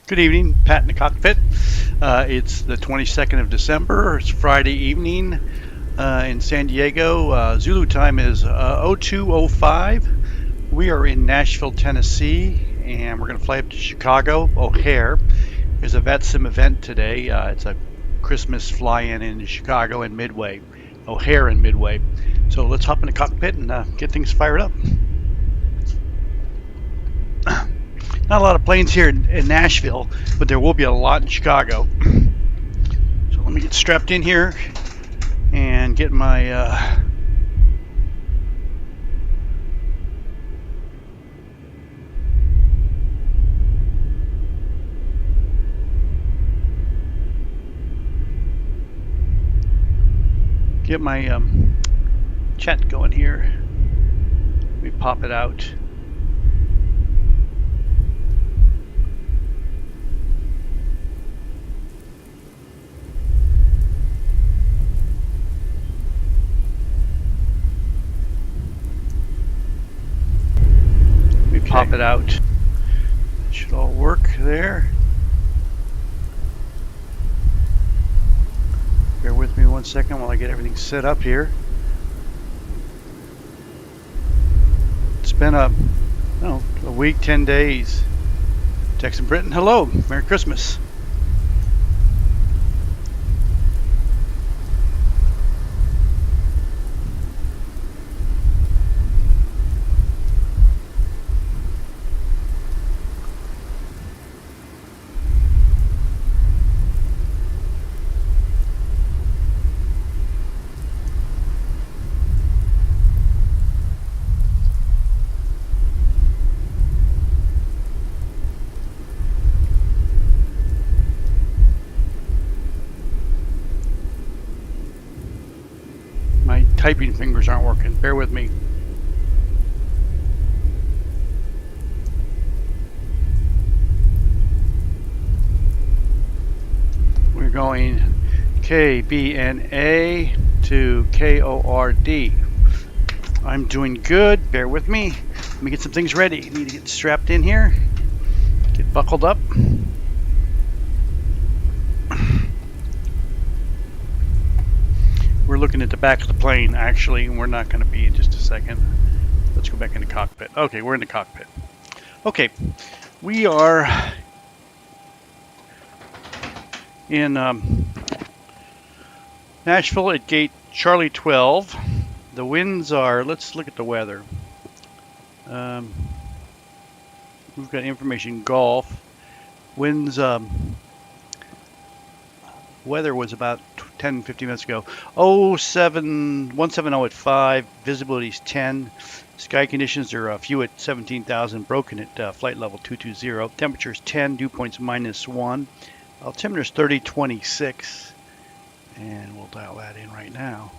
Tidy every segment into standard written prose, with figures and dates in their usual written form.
Good evening, Pat in the cockpit. It's the 22nd of December. It's Friday evening in San Diego. Zulu time is 02:05. We are in Nashville, Tennessee, and we're going to fly up to Chicago O'Hare. There's a VATSIM event today. It's a Christmas fly-in in Chicago and Midway, O'Hare and Midway. So let's hop in the cockpit and get things fired up. Not a lot of planes here in Nashville, but there will be a lot in Chicago. So let me get strapped in here and get my chat going here. Let me pop it out. Pop it out. It should all work there. Bear with me 1 second while I get everything set up here. It's been a week, 10 days. Tex and Britain, hello. Merry Christmas. My typing fingers aren't working. Bear with me. We're going KBNA to KORD. I'm doing good. Bear with me. Let me get some things ready. Need to get strapped in here. Get buckled up. We're looking at the back of the plane, actually, and we're not going to be in just a second. Let's go back in the cockpit. Okay, we're in the cockpit. Okay, we are in Nashville at gate Charlie 12. The winds are, let's look at the weather. We've got information Gulf. Winds, weather was about 10-15 minutes ago. 170 at 5. Visibility is 10. Sky conditions are a few at 17,000. Broken at flight level 220. Temperature is 10. Dew points -1. Altimeter is 3026. And we'll dial that in right now.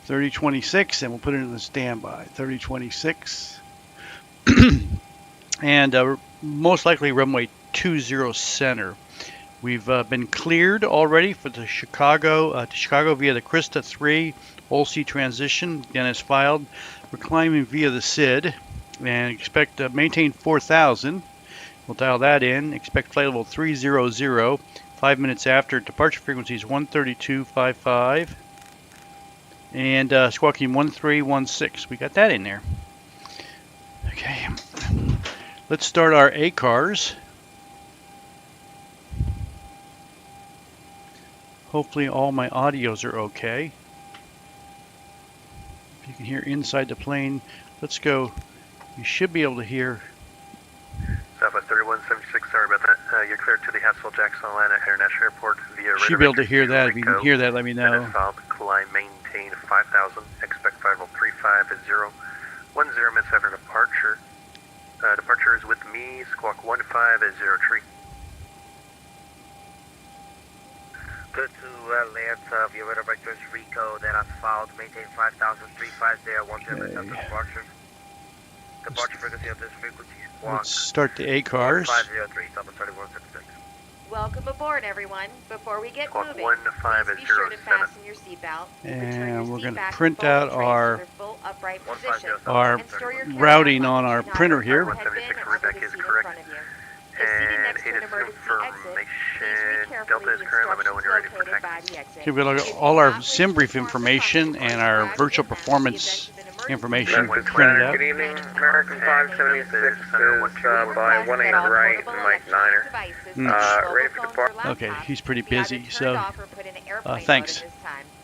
3026, and we'll put it in the standby. 3026. And most likely runway 20 center. We've been cleared already for the Chicago to Chicago via the Krista 3 OLC transition. Again, it's filed. We're climbing via the SID and expect to maintain 4,000. We'll dial that in. Expect flight level 300. 5 minutes after. Departure frequency is 132.55 and squawking 1316. We got that in there. Okay, let's start our ACARS. Hopefully all my audios are okay. If you can hear inside the plane, let's go. You should be able to hear. Southwest 3176, sorry about that. You're cleared to the Hassel-Jackson Atlanta International Airport via radar. Should be able to hear that. If you can hear that, let me know. Filed, climb, maintain 5,000. Expect flight level 350. 10 minutes after departure. Departure is with me. Squawk 1503. Good to Atlanta via radar vectors Rico. That has filed. Maintain 5,350. 10 minutes after departure. Departure frequency of this frequency. Let's start the ACARS. 503, Southwest 3176. Welcome aboard, everyone. Before we get Squawk moving, 1507. please be sure to fasten your seatbelt. And we're going to print out our routing on our printer here. 176 Rebecca is correct. If seated next to an 8 is emergency exit, please read information. carefully Delta is the current. Let me know when instructions you're ready for located by taxi. the exit. Okay, we've got If you all our do not wish to SimBrief perform the information function and or our grab virtual your mask in the performance event of an emergency, information Runway printed out. Good evening. American 576 is by 18 right, Mike 9er. Ready for departure. Okay, he's pretty busy, so thanks. thanks.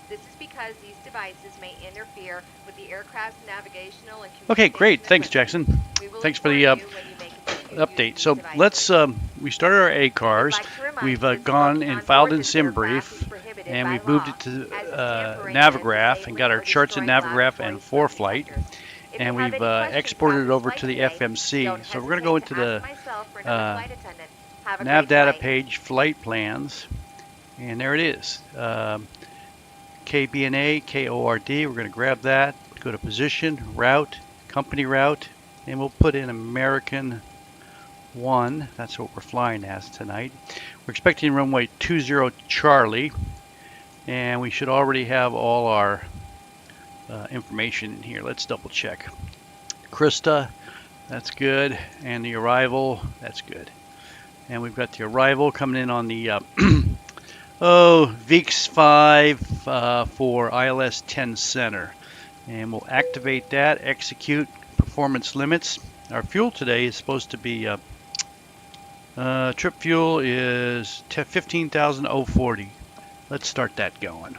This is because these devices may interfere with the aircraft's navigational and Okay, great. communication Thanks, equipment. Jackson. We will Thanks for the inform you when you may continue update. using So these let's, devices. we started our We'd ACARs. like to remind We've you that gone smoking and on filed board in this aircraft is SimBrief, prohibited and by we've moved law, it to as is tampering Navigraph with, and got our disabling, charts or in destroying Navigraph and laboratory Foreflight, smoke detectors. If and you have we've any questions exported about it this over flight to the today, FMC. don't So we're going to go hesitate into to the ask myself or another flight attendant. Have a nav great data flight. page, flight plans, and there it is. KBNA, KORD, we're going to grab that, go to position, route, company route, and we'll put in American 1. That's what we're flying as tonight. We're expecting runway 20 Charlie, and we should already have all our information in here. Let's double check. Krista, that's good, and the arrival, that's good. And we've got the arrival coming in on the VEEX 5 for ILS 10 center, and we'll activate that, execute performance limits. Our fuel today is supposed to be trip fuel is 15,040. Let's start that going.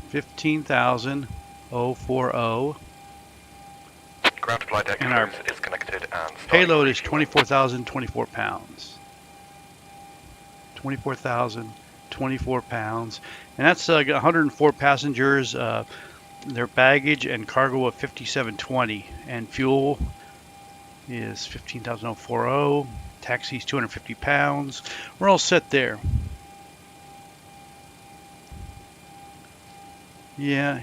15,040. Ground flight deck And our cruise is connected and payload is 24,024 pounds. 24,024 pounds, and that's 104 passengers. Their baggage and cargo of 5720, and fuel is 15,040. Taxi's 250 pounds. We're all set there. Yeah,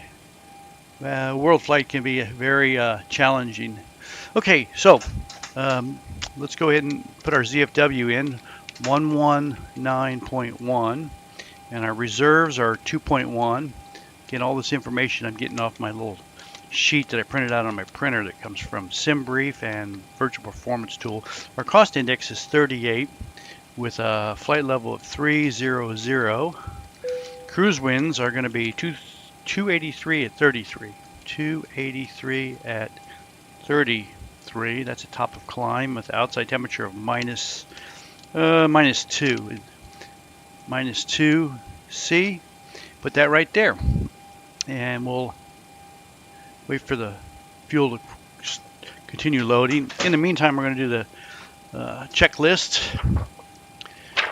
world flight can be very challenging. Okay, so let's go ahead and put our ZFW in 119.1, and our reserves are 2.1. Again, all this information I'm getting off my little sheet that I printed out on my printer that comes from SimBrief and Virtual Performance Tool. Our cost index is 38 with a flight level of 300. Cruise winds are going to be 283 at 33. 283 at 33. That's a top of climb with outside temperature of minus 2 C. Put that right there, and we'll wait for the fuel to continue loading. In the meantime, we're going to do the checklist.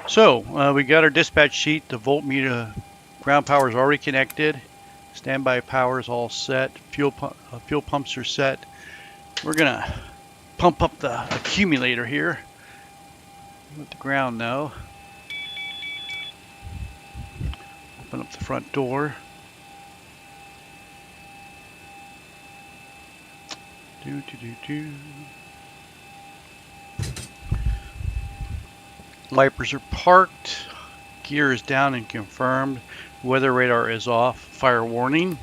So we got our dispatch sheet. The voltmeter ground power is already connected. Standby power is all set. Fuel pumps are set. We're going to pump up the accumulator here. Let the ground know. Open up the front door. Wipers are parked. Gear is down and confirmed. Weather radar is off. Fire warning.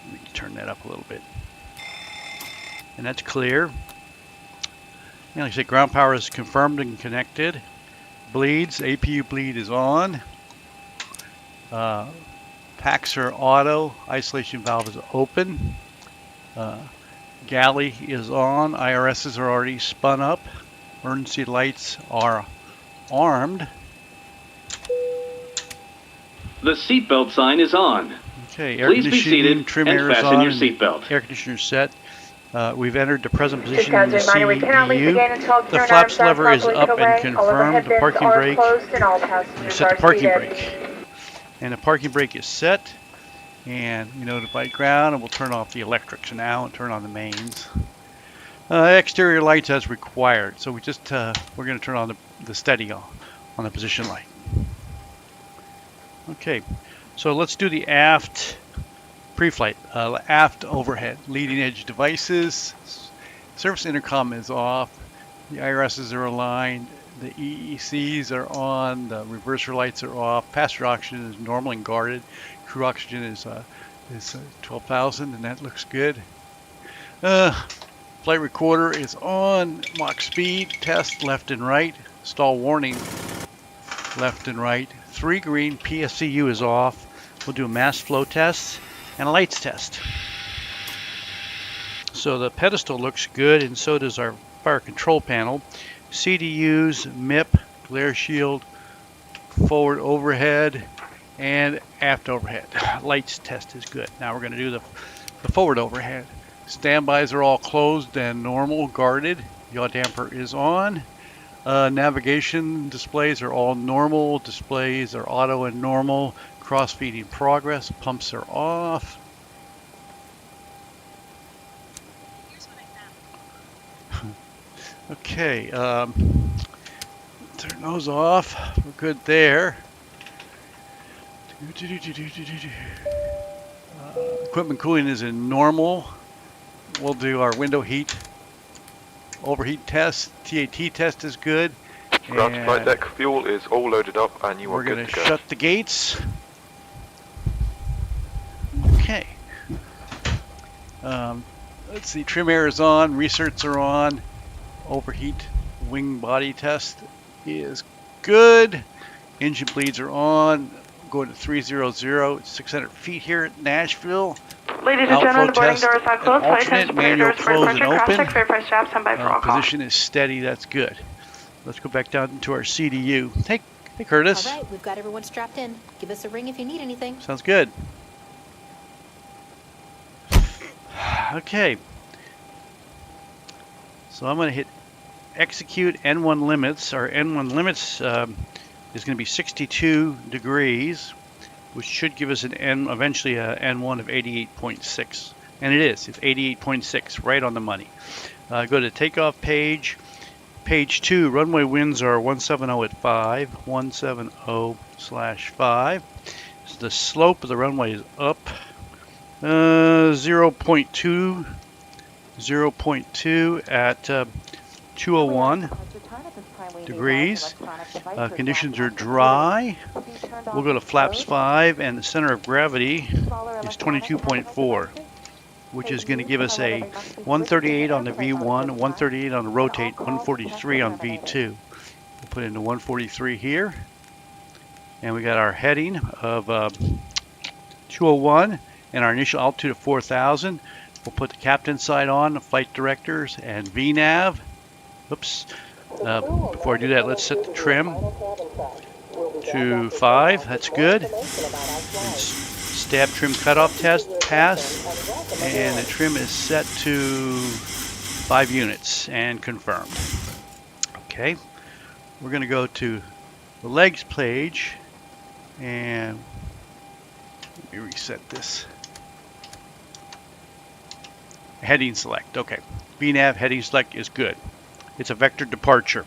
Let me turn that up a little bit. And that's clear. And like I said, ground power is confirmed and connected. Bleeds, APU bleed is on. Packs are auto. Isolation valve is open. Galley is on. IRSs are already spun up. Emergency lights are armed. The seatbelt sign is on. Okay, air Please be conditioning, seated trim and air is fasten on, your and seatbelt. air conditioner set. We've entered the present position in the Reminder, we cannot leave the gate until CEU. The flaps lever is up and confirmed. The parking brake. We set the parking brake. And the parking brake is set. And we notify ground, and we'll turn off the electrics now and turn on the mains. Exterior lights as required. So we just we're going to turn on the steady on the position light. Okay, so let's do the aft pre-flight. Aft overhead, leading edge devices. Service intercom is off. The IRSs are aligned. The EECs are on. The reverser lights are off. Passenger oxygen is normal and guarded. Crew oxygen is 12,000, and that looks good. Flight recorder is on. Mach speed test left and right. Stall warning left and right. 3 green. PSCU is off. We'll do a mass flow test and a lights test. So the pedestal looks good, and so does our fire control panel. CDUs, MIP, glare shield, forward overhead, and aft overhead. Lights test is good. Now we're going to do the forward overhead. Standbys are all closed and normal, guarded. Yaw damper is on. Navigation displays are all normal. Displays are auto and normal. Cross-feeding progress. Pumps are off. Okay, turn those off. We're good there. Equipment cooling is in normal. We'll do our window heat, overheat test. TAT test is good. Ground flight deck fuel is all loaded up and you are good to go. We're going to shut the gates. Okay. Let's see, trim air is on, research are on. Overheat wing body test is good. Engine bleeds are on. Going to 300, 600 feet here at Nashville. Ladies and gentlemen, the boarding doors are closed. Alternate manual close and open. Open. Position is steady. That's good. Let's go back down to our CDU. Hey Curtis. All right, we've got everyone strapped in. Give us a ring if you need anything. Sounds good. Okay. So I'm going to hit execute N1 limits. Our N1 limits is going to be 62 degrees, which should give us an eventually a N1 of 88.6. And it is. It's 88.6, right on the money. Go to takeoff page. Page 2, runway winds are 170 at 5, 170/5. So the slope of the runway is up 0.2 at 201 degrees. Conditions are dry. We'll go to flaps 5, and the center of gravity is 22.4, which is going to give us a 138 on the V1, 138 on the rotate, 143 on V2. We'll put in the 143 here, and we got our heading of 201 and our initial altitude of 4,000. We'll put the captain side on, the flight directors, and VNAV. Oops. Before I do that, let's set the trim to 5. That's good. Stab trim cutoff test pass, and the trim is set to 5 units and confirmed. Okay, we're going to go to the legs page, and let me reset this. Heading select. Okay, VNAV heading select is good. It's a vector departure.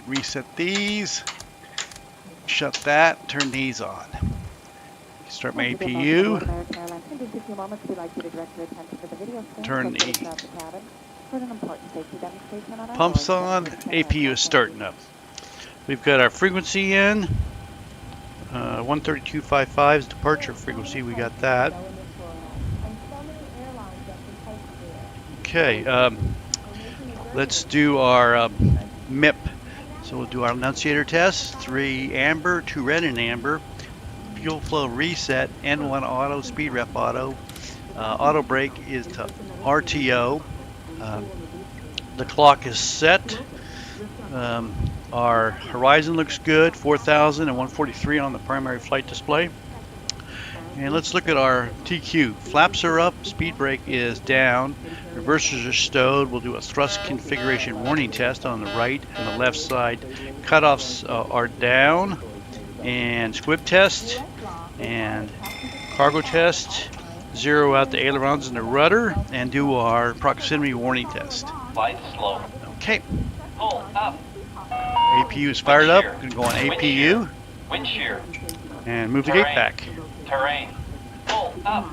Reset these. Shut that. Turn these on. Start my APU. Turn the pumps on. APU is starting up. We've got our frequency in. 132.55 is departure frequency. We got that. Okay. Let's do our MIP. So we'll do our annunciator test. 3 amber, 2 red and amber. Fuel flow reset. N1 auto, speed rep auto. Auto brake is to RTO. The clock is set. Our horizon looks good, 4,000 and 143 on the primary flight display. And let's look at our TQ. Flaps are up, speed brake is down, reversers are stowed. We'll do a thrust configuration warning test on the right and the left side. Cutoffs are down, and squib test and cargo test. Zero out the ailerons and the rudder, and do our proximity warning test. Flight slow. Okay. Pull up. APU is fired up. We're going to go on APU. Wind shear. And move the gate back. Terrain. Pull up.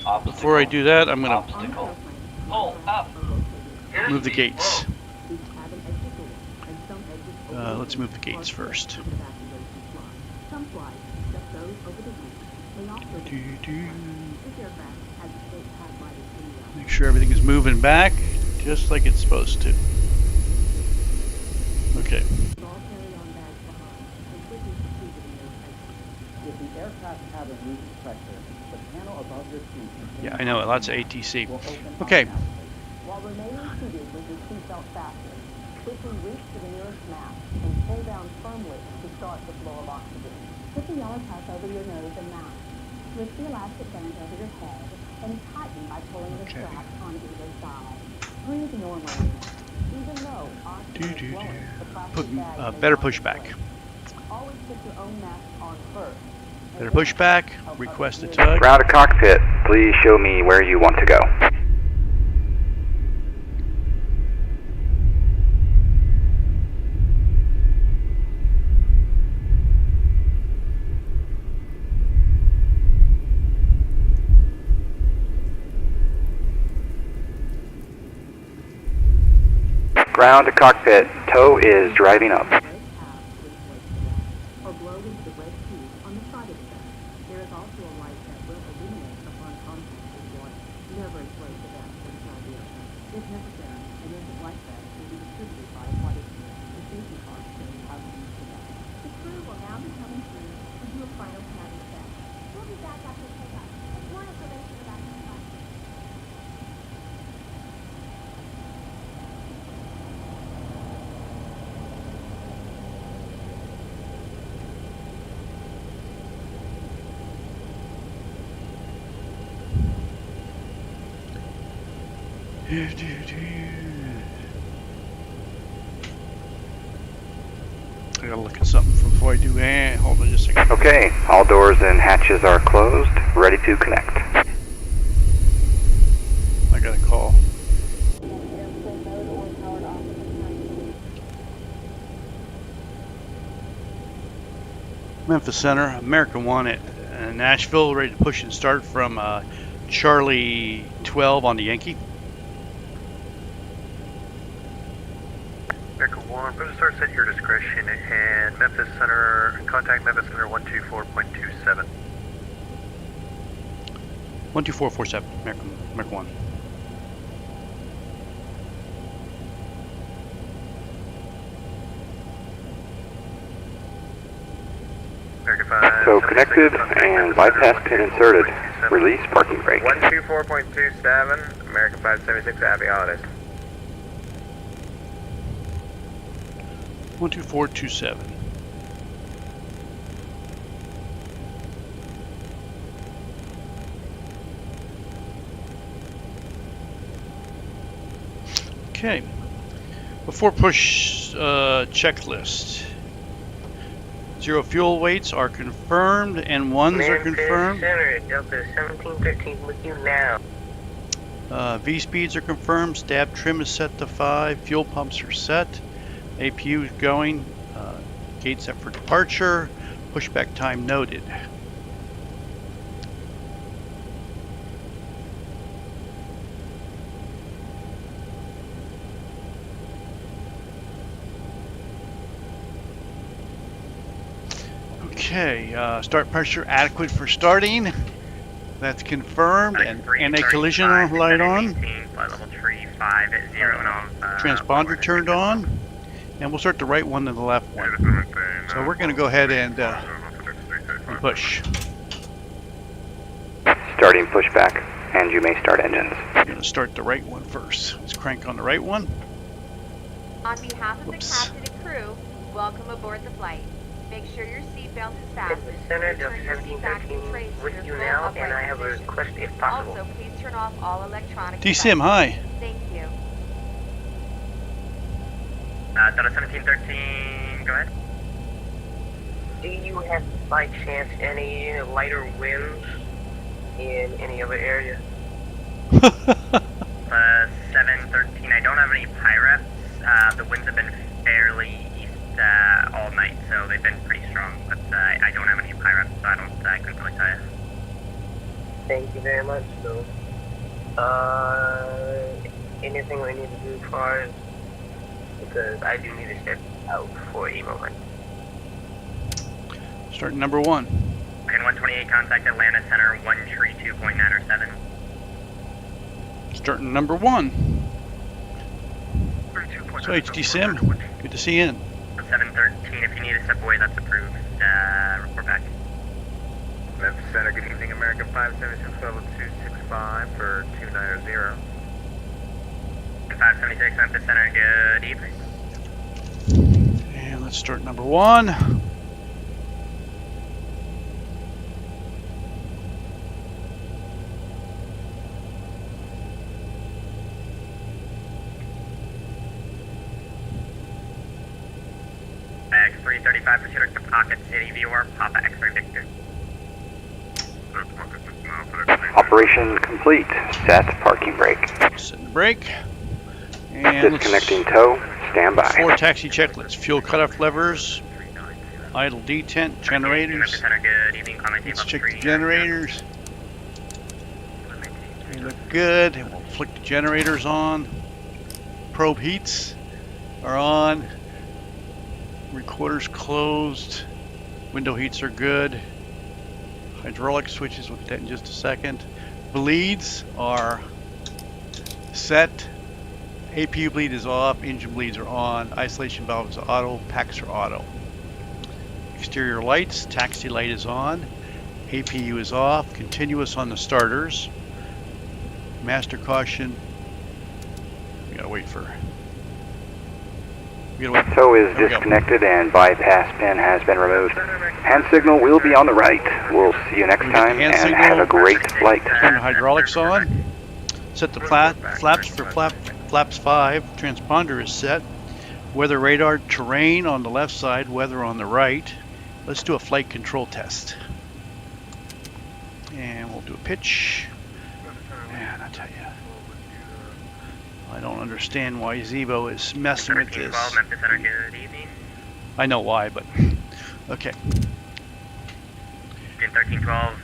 Obstacle. Before I do that, I'm going to Obstacle. Pull up. move the gates. Let's move the gates first. Make sure everything is moving back just like it's supposed to. Okay. Yeah, I know, lots of ATC. Okay. While remaining seated with your seatbelt fastened, quickly reach to the nearest mast and pull down firmly to start the flow of oxygen. Put the yellow puck over your nose and mouth. Lift the elastic band over your head and tighten by pulling the strap on either side. Breathe normally. Even though oxygen is flowing, the plastic bag better pushback. Always put your own mask on first. Better pushback. Request a tug. Ground to cockpit. Please show me where you want to go. Ground to cockpit. Tow is driving up. I gotta look at something before I do. Hold on just a second. Okay, all doors and hatches are closed. Ready to connect. I got a call. Memphis Center, American 1 at Nashville, ready to push and start from Charlie 12 on the Yankee. American 1, push and start at your discretion, and Memphis Center, contact Memphis Center 124.27. 12447, American 1. So connected and bypass pin inserted. Release parking brake. 124.27, American 576, happy holidays. 12427. Okay. Before push checklist. 0 fuel weights are confirmed and ones are confirmed. Center, Delta 1713 with you now. V speeds are confirmed. Stab trim is set to 5. Fuel pumps are set. APU is going. Gate set for departure. Pushback time noted. Okay, start pressure adequate for starting. That's confirmed, and a collision light on. Transponder turned on, and we'll start the right one and the left one. So we're going to go ahead and push. Starting pushback, and you may start engines. I'm going to start the right one first. Let's crank on the right one. On behalf of the captain and crew, welcome aboard the flight. Make sure your seatbelt is fastened. Center, Turn your seat back to trace with your you full now, upright and I have a position. request if possible. Also, please turn off all electronic DCM, devices. hi. Thank you. Delta 1713, go ahead. Do you have, by chance, any lighter winds in any other area? 713, I don't have any PIREPs. The winds have been fairly east all night, so they've been pretty strong, but I don't have any PIREPs, so I couldn't really tell you. Thank you very much, so, anything we need to do as far as, because I do need to step out for a moment. Start number 1. Pin 128, contact Atlanta Center 132.907. Starting number 1. So HD Sim, good to see you in. 713, if you need to step away, that's approved. Report back. Memphis Center, good evening, American 576 level 265 for 290. 576, Memphis Center, good evening. And let's start number 1. X335, proceed to Pocket City Viewer, Papa X-Ray Victor. Operation complete. Set parking brake. Setting the brake. And Disconnecting tow. Stand by. 4 taxi checklists. Fuel cutoff levers. Idle detent. Generators. Let's check the generators. They look good. And we'll flick the generators on. Probe heats are on. Recorder's closed. Window heats are good. Hydraulic switches, we'll get that in just a second. Bleeds are set. APU bleed is off. Engine bleeds are on. Isolation valve is auto. Packs are auto. Exterior lights. Taxi light is on. APU is off. Continuous on the starters. Master caution. We gotta wait for. Tow is disconnected and bypass pin has been removed. Hand signal will be on the right. We'll see you next time and have a great flight. Turn the hydraulics on. Set the flaps for flaps 5. Transponder is set. Weather radar terrain on the left side, weather on the right. Let's do a flight control test. And we'll do a pitch. Man, I tell you. I don't understand why Zibo is messing with this. Memphis Center, good evening. I know why, but okay. 1312,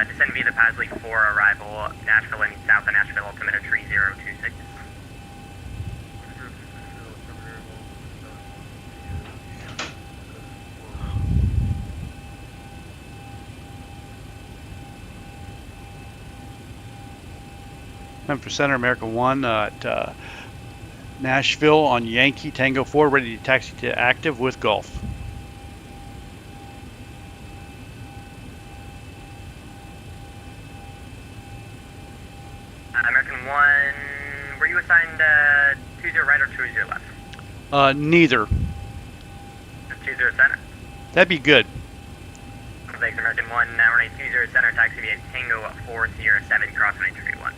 descend via the Pasley 4 arrival, Nashville and south of Nashville, altimeter 3026. Memphis Center, America 1 at Nashville on Yankee Tango 4, ready to taxi to active with Gulf. American 1, were you assigned 20 right or 20 left? Neither. 20 center. That'd be good. Thanks, American 1, now running 20 center, taxi via Tango 4, Sierra 7, cross 931.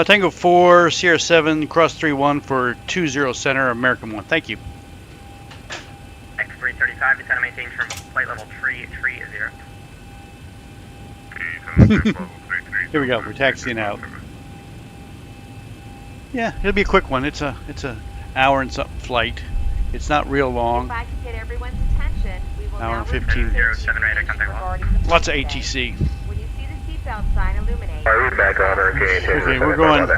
Tango 4, Sierra 7, cross 31 for 20 center, American 1. Thank you. X335, descend and maintain trim flight level 330. Here we go. We're taxiing out. Yeah, it'll be a quick one. It's a hour and something flight. It's not real long. If I can get everyone's attention, we will Hour now and 15. Lots of ATC. When you see the seatbelt sign illuminate, Back on our Okay, we're going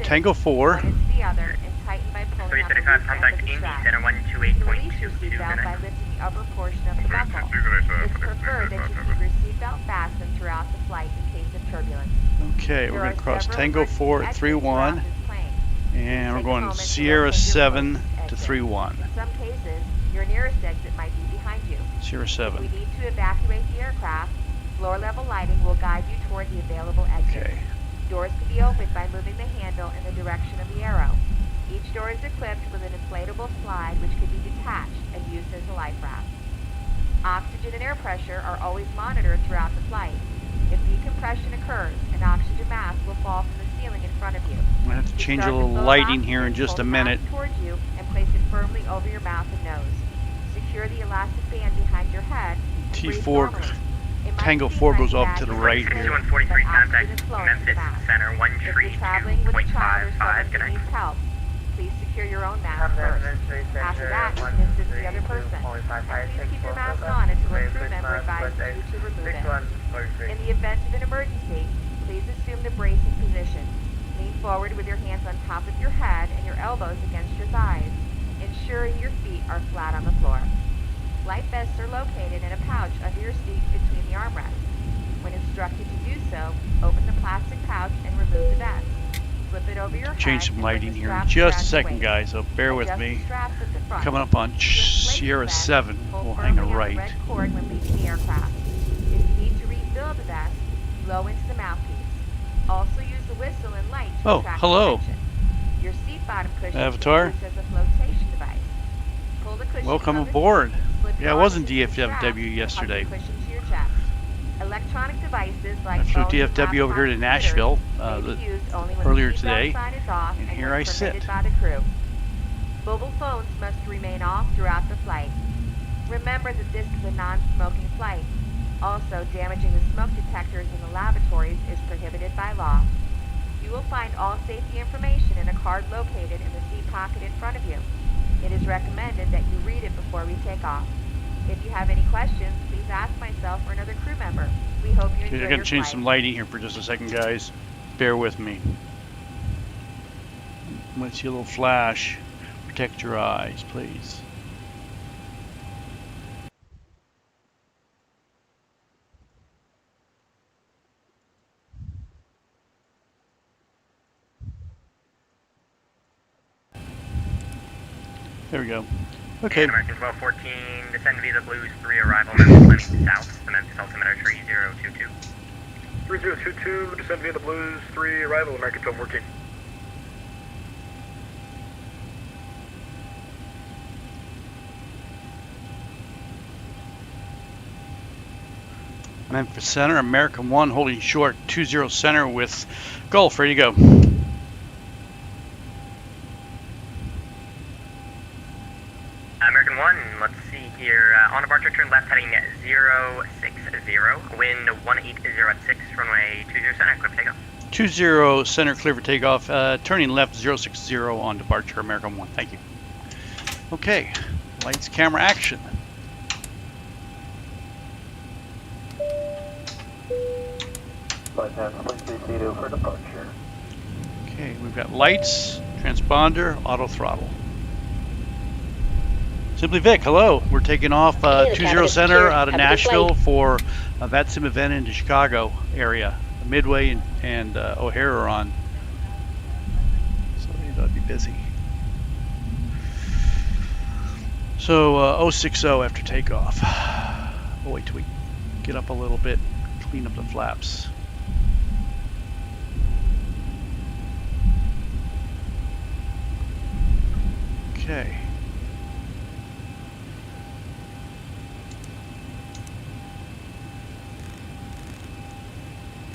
Tango 4. One is the other, and tighten by pulling on the 335, loose contact end of the Indy strap. Center Release your 128.22 seatbelt by minutes. lifting the upper portion of the buckle. It's preferred that you keep your seatbelt fastened throughout the flight in case of turbulence. Okay, we're going to cross Several Tango 4 at exits 31. throughout this plane. And we're Take a going moment to Sierra locate your 7 closest to exit. 31. In some cases, your nearest exit might be behind you. Sierra If 7. we need to evacuate the aircraft, floor level lighting will guide you toward the available exit. Okay. Doors can be opened by moving the handle in the direction of the arrow. Each door is equipped with an inflatable slide which can be detached and used as a life raft. Oxygen and air pressure are always monitored throughout the flight. If decompression occurs, an oxygen mask will fall from the ceiling in front of you. I'm going to have to change a Start little to blow lighting oxygen, here in just pull a the mask minute. towards you and place it firmly over your mouth and nose. Secure the elastic band behind your head. and breathe T4 normally. It might Tango seem 4 like goes off that to the you're right. breathing, 6143, but contact oxygen is flowing to the Memphis mask. Center If you're traveling with a child or someone who 132.55 needs help, please secure your own mask first. After that, you can assist the other person. And please keep your mask on until a crew member advises you to remove it. In the event of an emergency, please assume the bracing position. Lean forward with your hands on top of your head and your elbows against your thighs, ensuring your feet are flat on the floor. Flight bed lists are located in a pouch under your seat between the armrests. When instructed to do so, open the plastic pouch and remove the vest. Flip it over your head. Change some and bring lighting the here in straps just a around second, your guys, waist. so bear with Adjust me. the straps at the front. Coming up on To replace Sierra the vest, 7, pull we'll hang a firmly on the right. red cord when leaving the aircraft. If you need to refill the vest, blow into the mouthpiece. Also use the whistle and light to attract hello. attention. Your seat bottom cushion Avatar. is used as a flotation device. Pull the cushion Welcome from the aboard. seat, slip Yeah, I it was in onto the strap, DFW and hug yesterday. the cushion to your chest. Electronic devices like I flew phones and DFW over here to laptop Nashville computers may be used only when earlier the seatbelt today, sign is off and and here when I sit. permitted by the crew. Mobile phones must remain off throughout the flight. Remember that this is a non-smoking flight. Also, damaging the smoke detectors in the lavatories is prohibited by law. You will find all safety information in a card located in the seat pocket in front of you. It is recommended that you read it before we take off. If you have any questions, please ask myself or another crew member. We hope you enjoy Okay, your I'm gonna change flight. some lighting here for just a second, guys. Bear with me. Might see a little flash. Protect your eyes, please. There we go. Okay. American 1214, descend via the Blues 3 arrival, Memphis landing south, the Memphis altimeter 3022. 3022, descend via the Blues 3 arrival, American 1214. Memphis Center, American 1 holding short 20 center with Gulf, ready to go. American 1, let's see here, on departure turn left heading 060, wind 180 at 6, runway 20 center, clear for takeoff. 20 center, clear for takeoff, turning left 060 on departure, American 1, thank you. Okay, lights, camera, action. For departure. Okay, we've got lights, transponder, auto throttle. Simply Vic, hello. We're taking off 20 center out of Nashville for a VATSIM event in the Chicago area. Midway and O'Hare are on. So they'll be busy. So 060 after takeoff. We'll wait till we get up a little bit, clean up the flaps. Okay.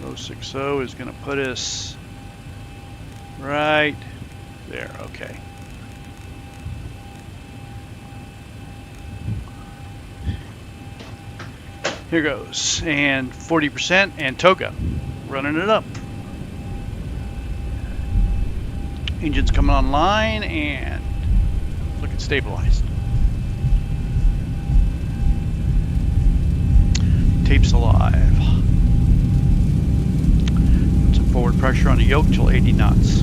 .060 is going to put us right there. Okay. Here goes. And 40% and Toga. Running it up. Engine's coming online and looking stabilized. Tape's alive. Put some forward pressure on the yoke till 80 knots.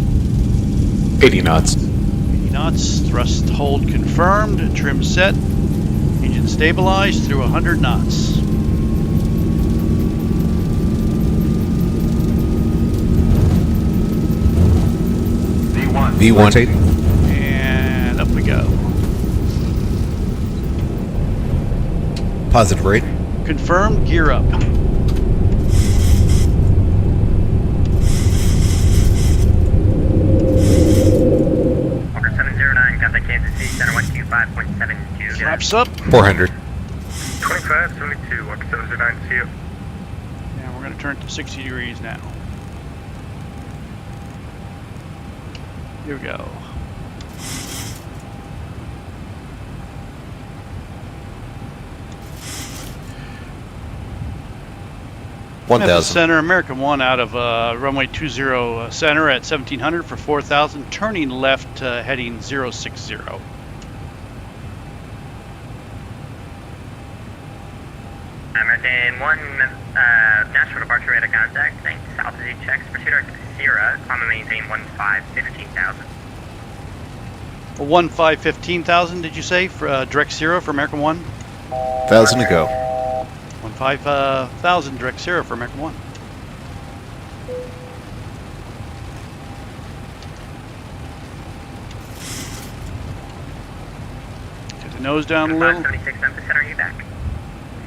80 knots. 80 knots. Thrust hold confirmed. Trim set. Engine stabilized through 100 knots. V1. And up we go. Positive rate. Confirmed, gear up. Walker 709, contact Kansas City, center 125.72. Flaps up. 400. 2572, Walker 709, see you. And we're going to turn to 60 degrees now. Here we go. Memphis Center, American 1 out of runway 20 center at 1700 for 4,000, turning left heading 060. American 1, Nashville departure at a contact. Thanks. Altitude checks. Pursuit arc Sierra. Climb and maintain 15,000. 15,000 did you say for direct Sierra for American 1? 1,000 to go. 15,000 direct 0 for American 1. Get the nose down a little. 576, Memphis Center, are you back? There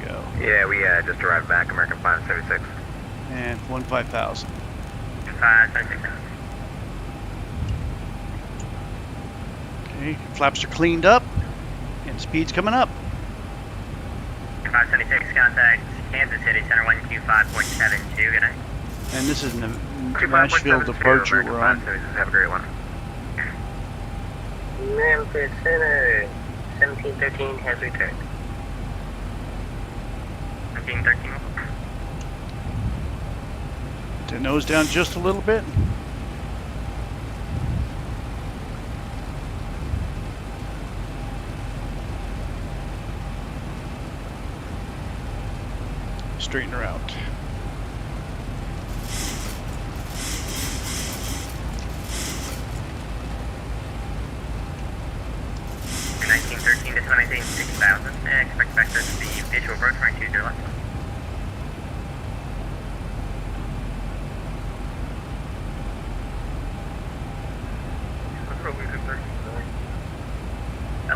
we go. Yeah, we just arrived back, American 576. And 15,000. 576. Okay, flaps are cleaned up, and speed's coming up. 576, contact Kansas City, Center 1Q5.72, good night. And this is Nashville departure we're on. Have a great one. Memphis Center, 1713 has returned. 1713. The nose down just a little bit. Straighten her out. From 1913 to 6,000. Expect vector to be visual approach runway 20 left.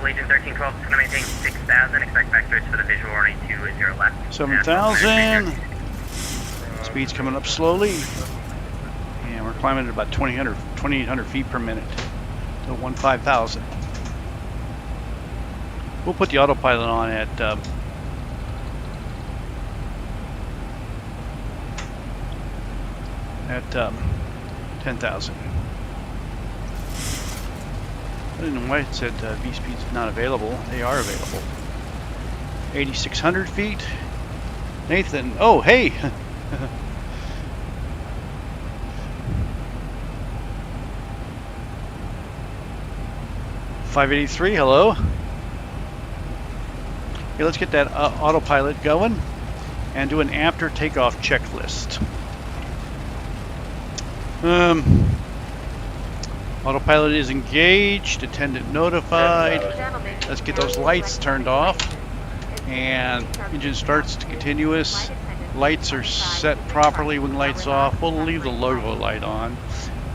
Legion 1312 is going to maintain 6,000. Expect vectors for the visual runway 20 left. 7,000. Speed's coming up slowly. And we're climbing at about 2,800 feet per minute. So 15,000. We'll put the autopilot on at 10,000. I don't know why it said V-speed's not available. They are available. 8,600 feet. Nathan, oh hey! 583, hello. Okay, let's get that autopilot going and do an after takeoff checklist. Autopilot is engaged, attendant notified. Let's get those lights turned off. And engine starts to continuous. Lights are set properly, wing lights off. We'll leave the logo light on.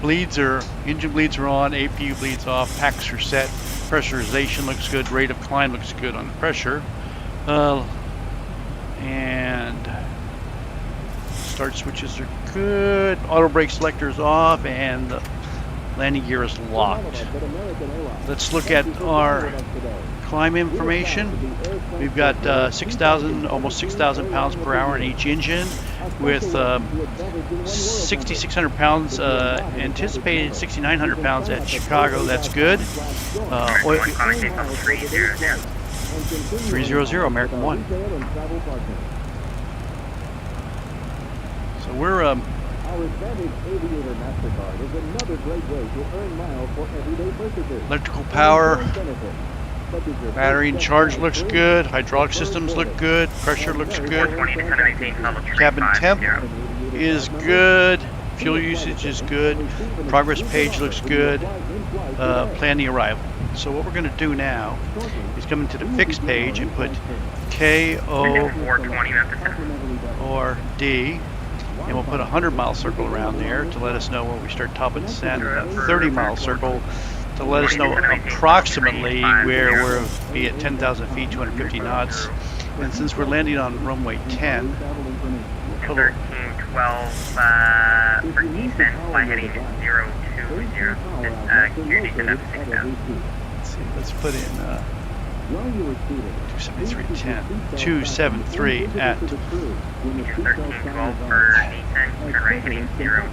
Engine bleeds are on, APU bleeds off, packs are set, pressurization looks good, rate of climb looks good on the pressure. And start switches are good, auto brake selector is off, and the landing gear is locked. Let's look at our climb information. We've got almost 6,000 pounds per hour in each engine, with 6,600 pounds anticipated, 6,900 pounds at Chicago. That's good. 300 American 1. So we're Our Advantage Aviator MasterCard is another great way to earn miles for everyday purchases. Electrical power, battery and charge looks good, hydraulic systems look good, pressure looks good, cabin temp is good, fuel usage is good, progress page looks good, plan the arrival. So what we're going to do now is come into the fixed page and put KORD, and we'll put a 100-mile circle around there to let us know when we start topping descent, and a 30-mile circle to let us know approximately where we'll be at 10,000 feet, 250 knots. And since we're landing on runway 10, we'll put 1312 for descent, fly heading 020, QD to 6,000. Let's see, let's put in 273.10, 273 at 1312 for descent, turn right heading 030.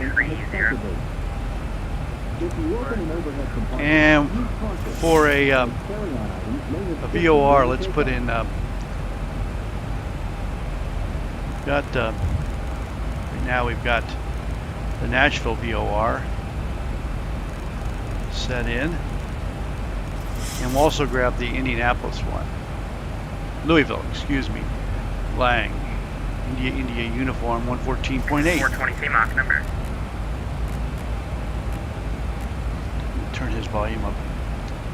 And for a VOR, let's put in right now we've got the Nashville VOR set in, and we'll also grab the Indianapolis one, Louisville, excuse me, Lang, India uniform 114.8. 420 Mach number. Turn his volume up.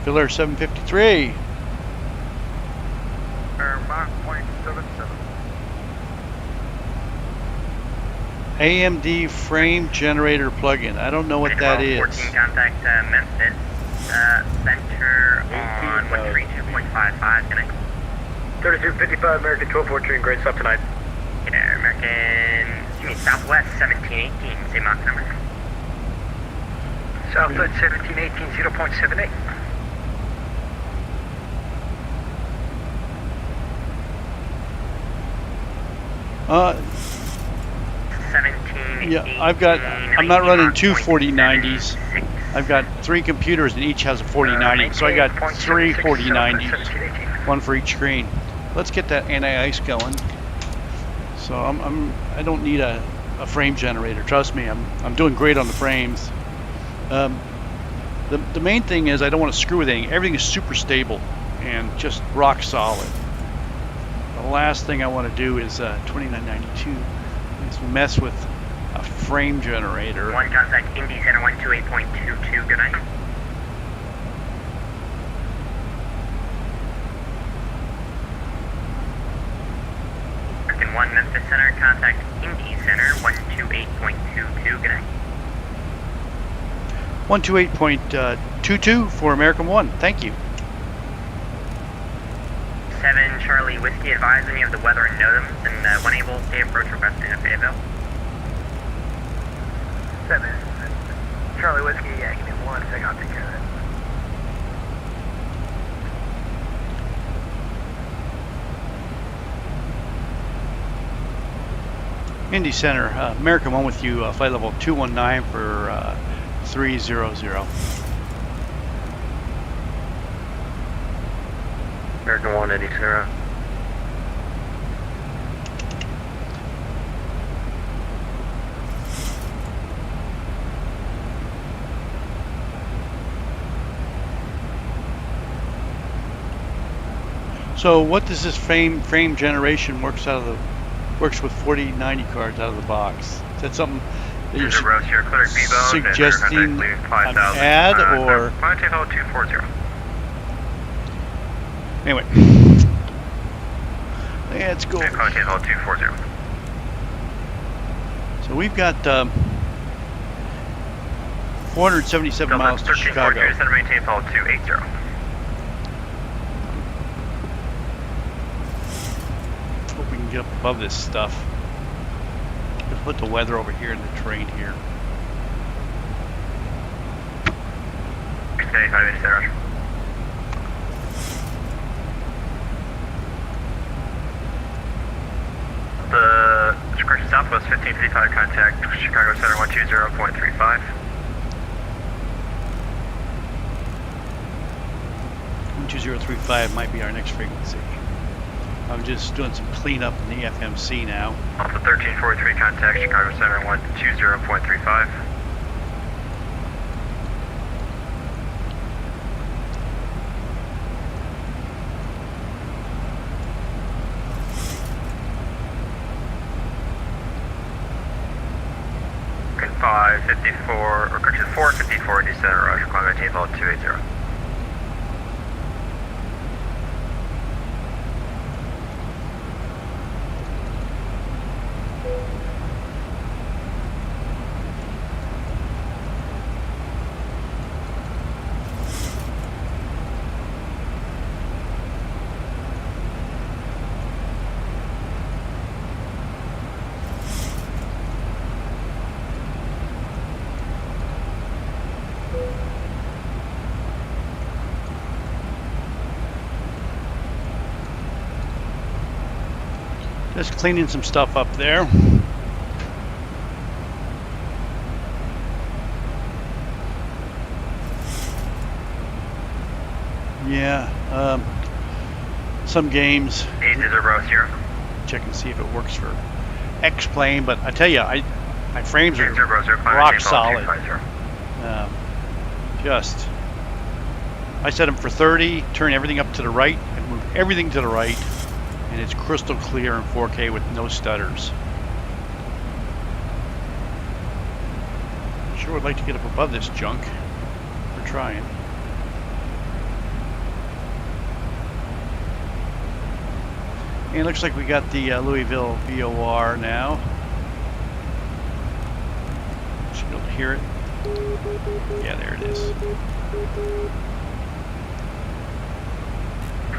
Filler 753. Mach 0.77. AMD frame generator plugin. I don't know what that is. 14 contact Memphis. Center on 132.55. Good night. 3255 American 1214. Great stuff tonight. Good night, American. Excuse me, Southwest 1718. Same Mach number. Southwest 1718, 0.78. Yeah, I'm not running two 4090s. I've got 3 computers and each has a 4090, so I got 3 4090s, one for each screen. Let's get that anti-ice going. So I don't need a frame generator. Trust me, I'm doing great on the frames. The main thing is I don't want to screw with anything. Everything is super stable and just rock solid. The last thing I want to do is 2992 is mess with a frame generator. One contact Indy Center 128.22. Good night. American 1 Memphis Center, contact Indy Center 128.22. Good night. 128.22 for American 1. Thank you. 7 Charlie Whiskey, advising you of the weather and NOTAMs and when able, stay approach requested in Fayetteville. 7 Charlie Whiskey, yeah, give me 1 second, I'll take care of that. Indy Center, American 1 with you, flight level 219 for 300. American 1, Indy Center. So what does this frame generation works with 4090 cards out of the box? Is that something that you're suggesting an add or? Anyway, let's go. So we've got 477 miles to Chicago. Hope we can get up above this stuff. Let's put the weather over here and the terrain here. The Southwest 1555 contact Chicago Center 120.35. 12035 might be our next frequency. I'm just doing some cleanup in the FMC now. Alpha 1343 contact Chicago Center 120.35. American 554 or correction 454 Indy Center, Roger, climate table 280. Just cleaning some stuff up there. Yeah, some games. 800. Check and see if it works for X-Plane, but I tell you, my frames are rock solid. Just, I set them for 30, turn everything up to the right, and move everything to the right. And it's crystal clear in 4K with no stutters. Sure would like to get up above this junk. We're trying. And it looks like we got the Louisville VOR now. Should be able to hear it. Yeah, there it is.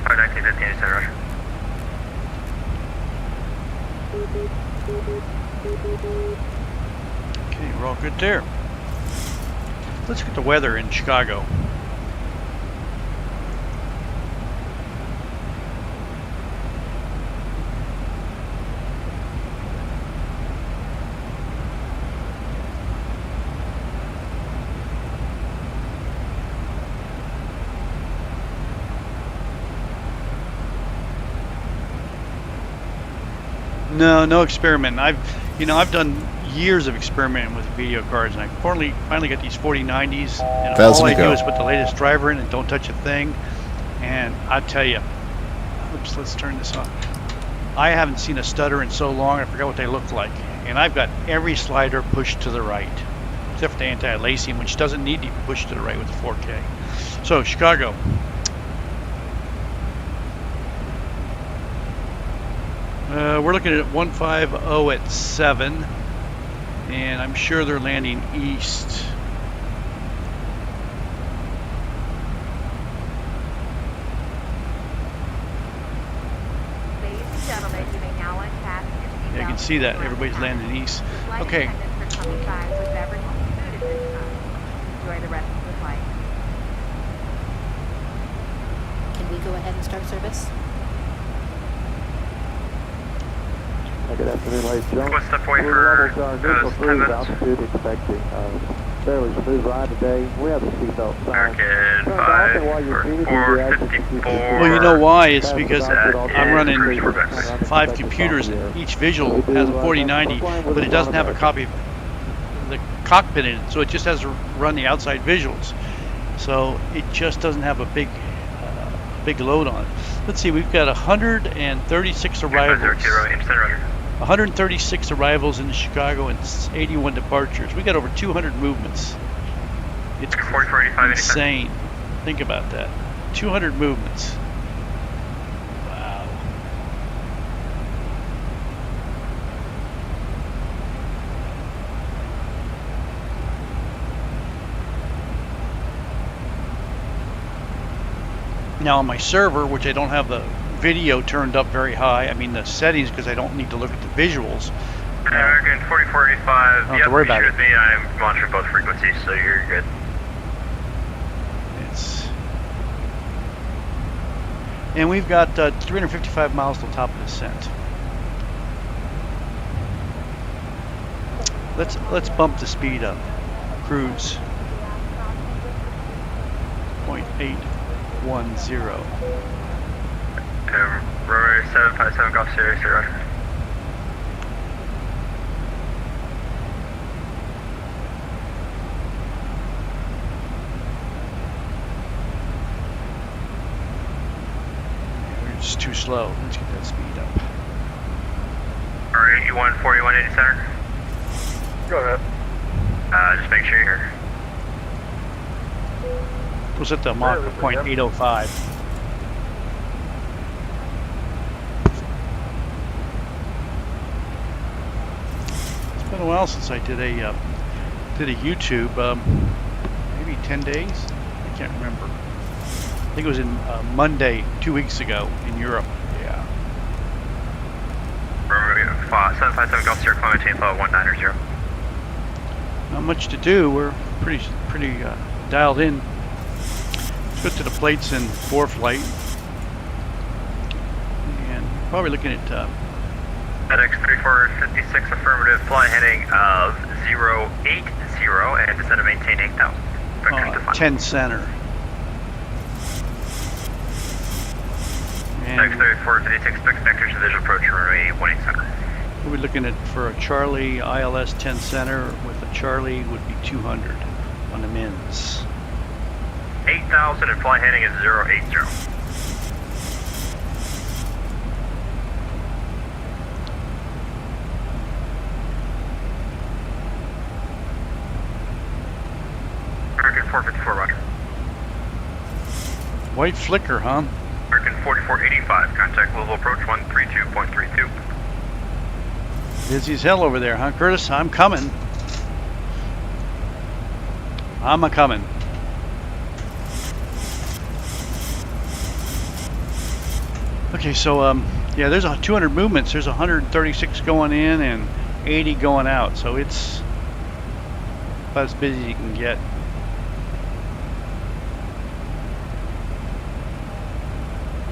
1915, Roger. Okay, we're all good there. Let's look at the weather in Chicago. No experiment. I've done years of experimenting with video cards, and I finally got these 4090s. And all I do is put the latest driver in and don't touch a thing. And I tell you, oops, let's turn this off. I haven't seen a stutter in so long. I forgot what they look like. And I've got every slider pushed to the right, except for the anti-aliasing, which doesn't need to be pushed to the right with the 4K. So Chicago. We're looking at 150 at 7, and I'm sure they're landing east. Ladies and gentlemen, you may now unfasten your seatbelts. Yeah, you can see that everybody's landing east. Okay. Enjoy the rest of the flight. Can we go ahead and start service? Good afternoon, ladies and gentlemen. What's the point for altitude expecting fairly smooth ride today. We have the seatbelt sign. American 5454. Well, you know why? It's because I'm running 5 computers, and each visual has a 4090, but it doesn't have a copy of the cockpit in it, so it just has to run the outside visuals. So it just doesn't have a big load on it. Let's see, we've got 136 arrivals. 136 arrivals in Chicago and 81 departures. We got over 200 movements. It's insane. Think about that. 200 movements. Wow. Now on my server, which I don't have the video turned up very high, I mean the settings, because I don't need to look at the visuals. American 4485, don't have to worry about it. Me. I'm monitoring both frequencies, so you're good. And we've got 355 miles to the top of the descent. Let's bump the speed up. Cruise 0.810. Runway 757 Golf Sierra, Roger. We're just too slow. Let's get that speed up. Alright, 81 4180 center. Go ahead. Just make sure you're here. We'll set the Mach 0.805. It's been a while since I did a YouTube. Maybe 10 days. I can't remember. I think it was in Monday 2 weeks ago in Europe. Yeah. Runway 757 Golf Sierra, climb maintain flow 190. Not much to do. We're pretty dialed in. Let's go to the plates in ForeFlight, and probably looking at FedEx 3456 affirmative, fly heading of 080 and descend to maintain 8,000. 10 center. FedEx 3456 expect vectors to visual approach runway 18 center. We'll be looking at for a Charlie ILS 10 center with a Charlie would be 200 on the mins. 8,000 and fly heading is 080. American 454, roger. White flicker, huh? American 4485, contact global approach 132.32. Busy as hell over there, huh, Curtis? I'm coming. I'm a-coming. Okay, so yeah, there's 200 movements. There's 136 going in and 80 going out. So it's about as busy as you can get.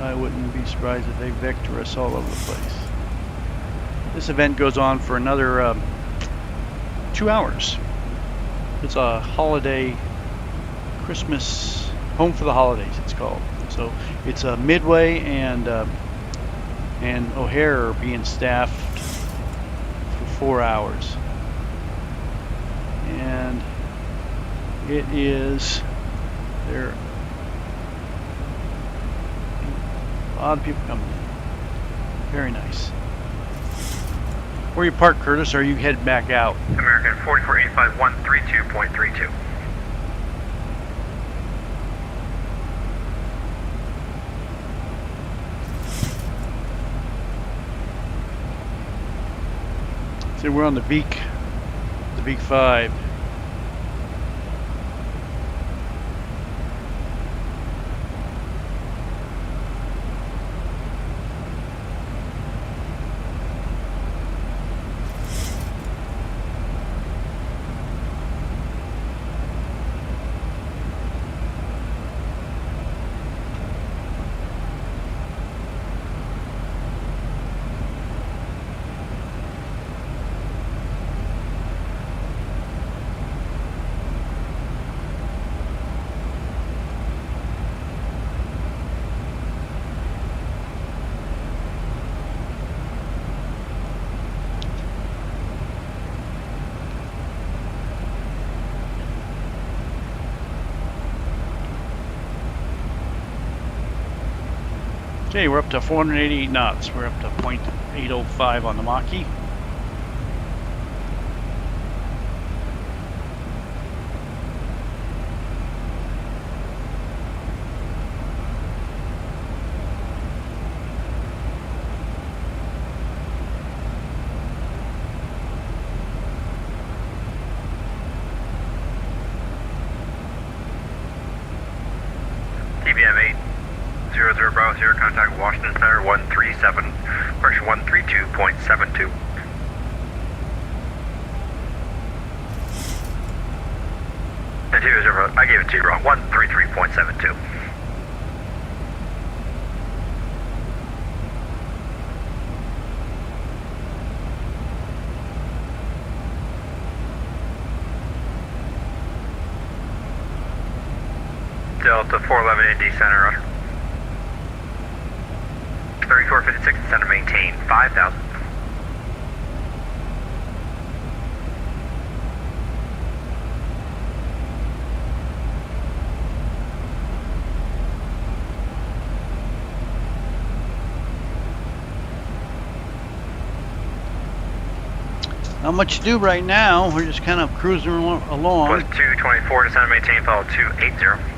I wouldn't be surprised if they vector us all over the place. This event goes on for another 2 hours. It's a holiday, Christmas, home for the holidays it's called. So it's Midway and O'Hare are being staffed for 4 hours. And it is, there a lot of people coming in. Very nice. Where you parked, Curtis? Or are you headed back out? American 4485, 132.32. So we're on the Beak 5. Okay, we're up to 488 knots. We're up to 0.805 on the Mach-E. TBM 800 Bravo 0, contact Washington Center 137, pressure 132.72. I gave it to you wrong, 133.72. Delta 411 ND Center, roger. 3456 center, maintain 5,000. Not much to do right now. We're just kind of cruising along. Was 224 to center, maintain, follow 280.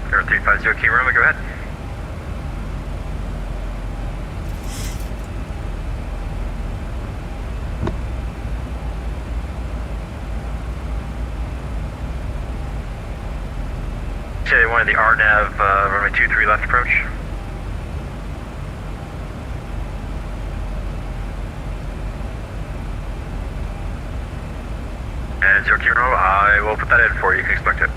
Air 350, key runway, go ahead. AAL1 of the RNAV, runway 23 left approach. And 0 Kilo, I will put that in for you, you can expect it.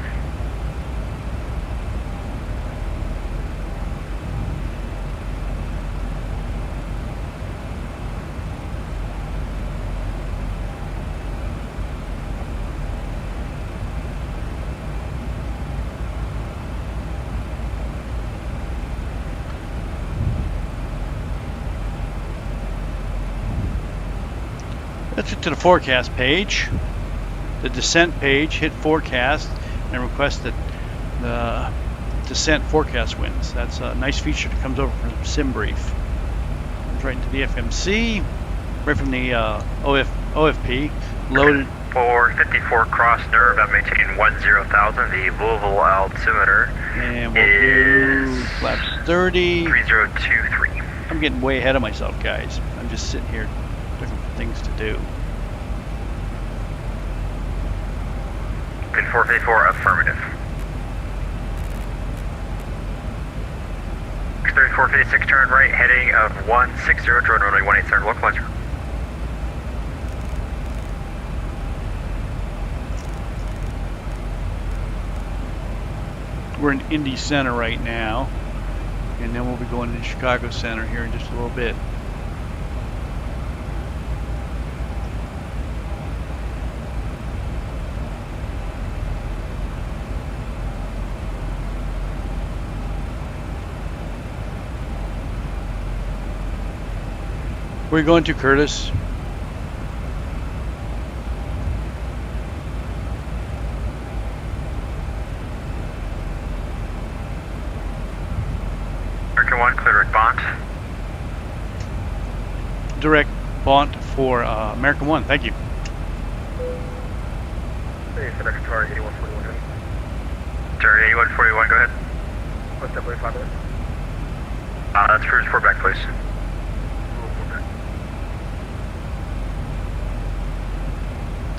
Let's get to the forecast page. The descent page, hit forecast, and request that the descent forecast winds. That's a nice feature that comes over from SimBrief. Comes right into the FMC, right from the OFP, loaded. 454 cross nerve, I'm maintaining 10,000. The Louisville altimeter and we'll do flaps 30. 3023. I'm getting way ahead of myself, guys. I'm just sitting here looking for things to do. Pin 454, affirmative. 3456, turn right, heading of 160, drone runway 187, localizer. We're in Indy Center right now, and then we'll be going to Chicago Center here in just a little bit. Where are you going to, Curtis? American 1, clear direct bond. Direct bond for American 1, thank you. Hey, FedEx Tower 8141. Tower 8141, go ahead. What's that, 5 minutes? That's for report back, please.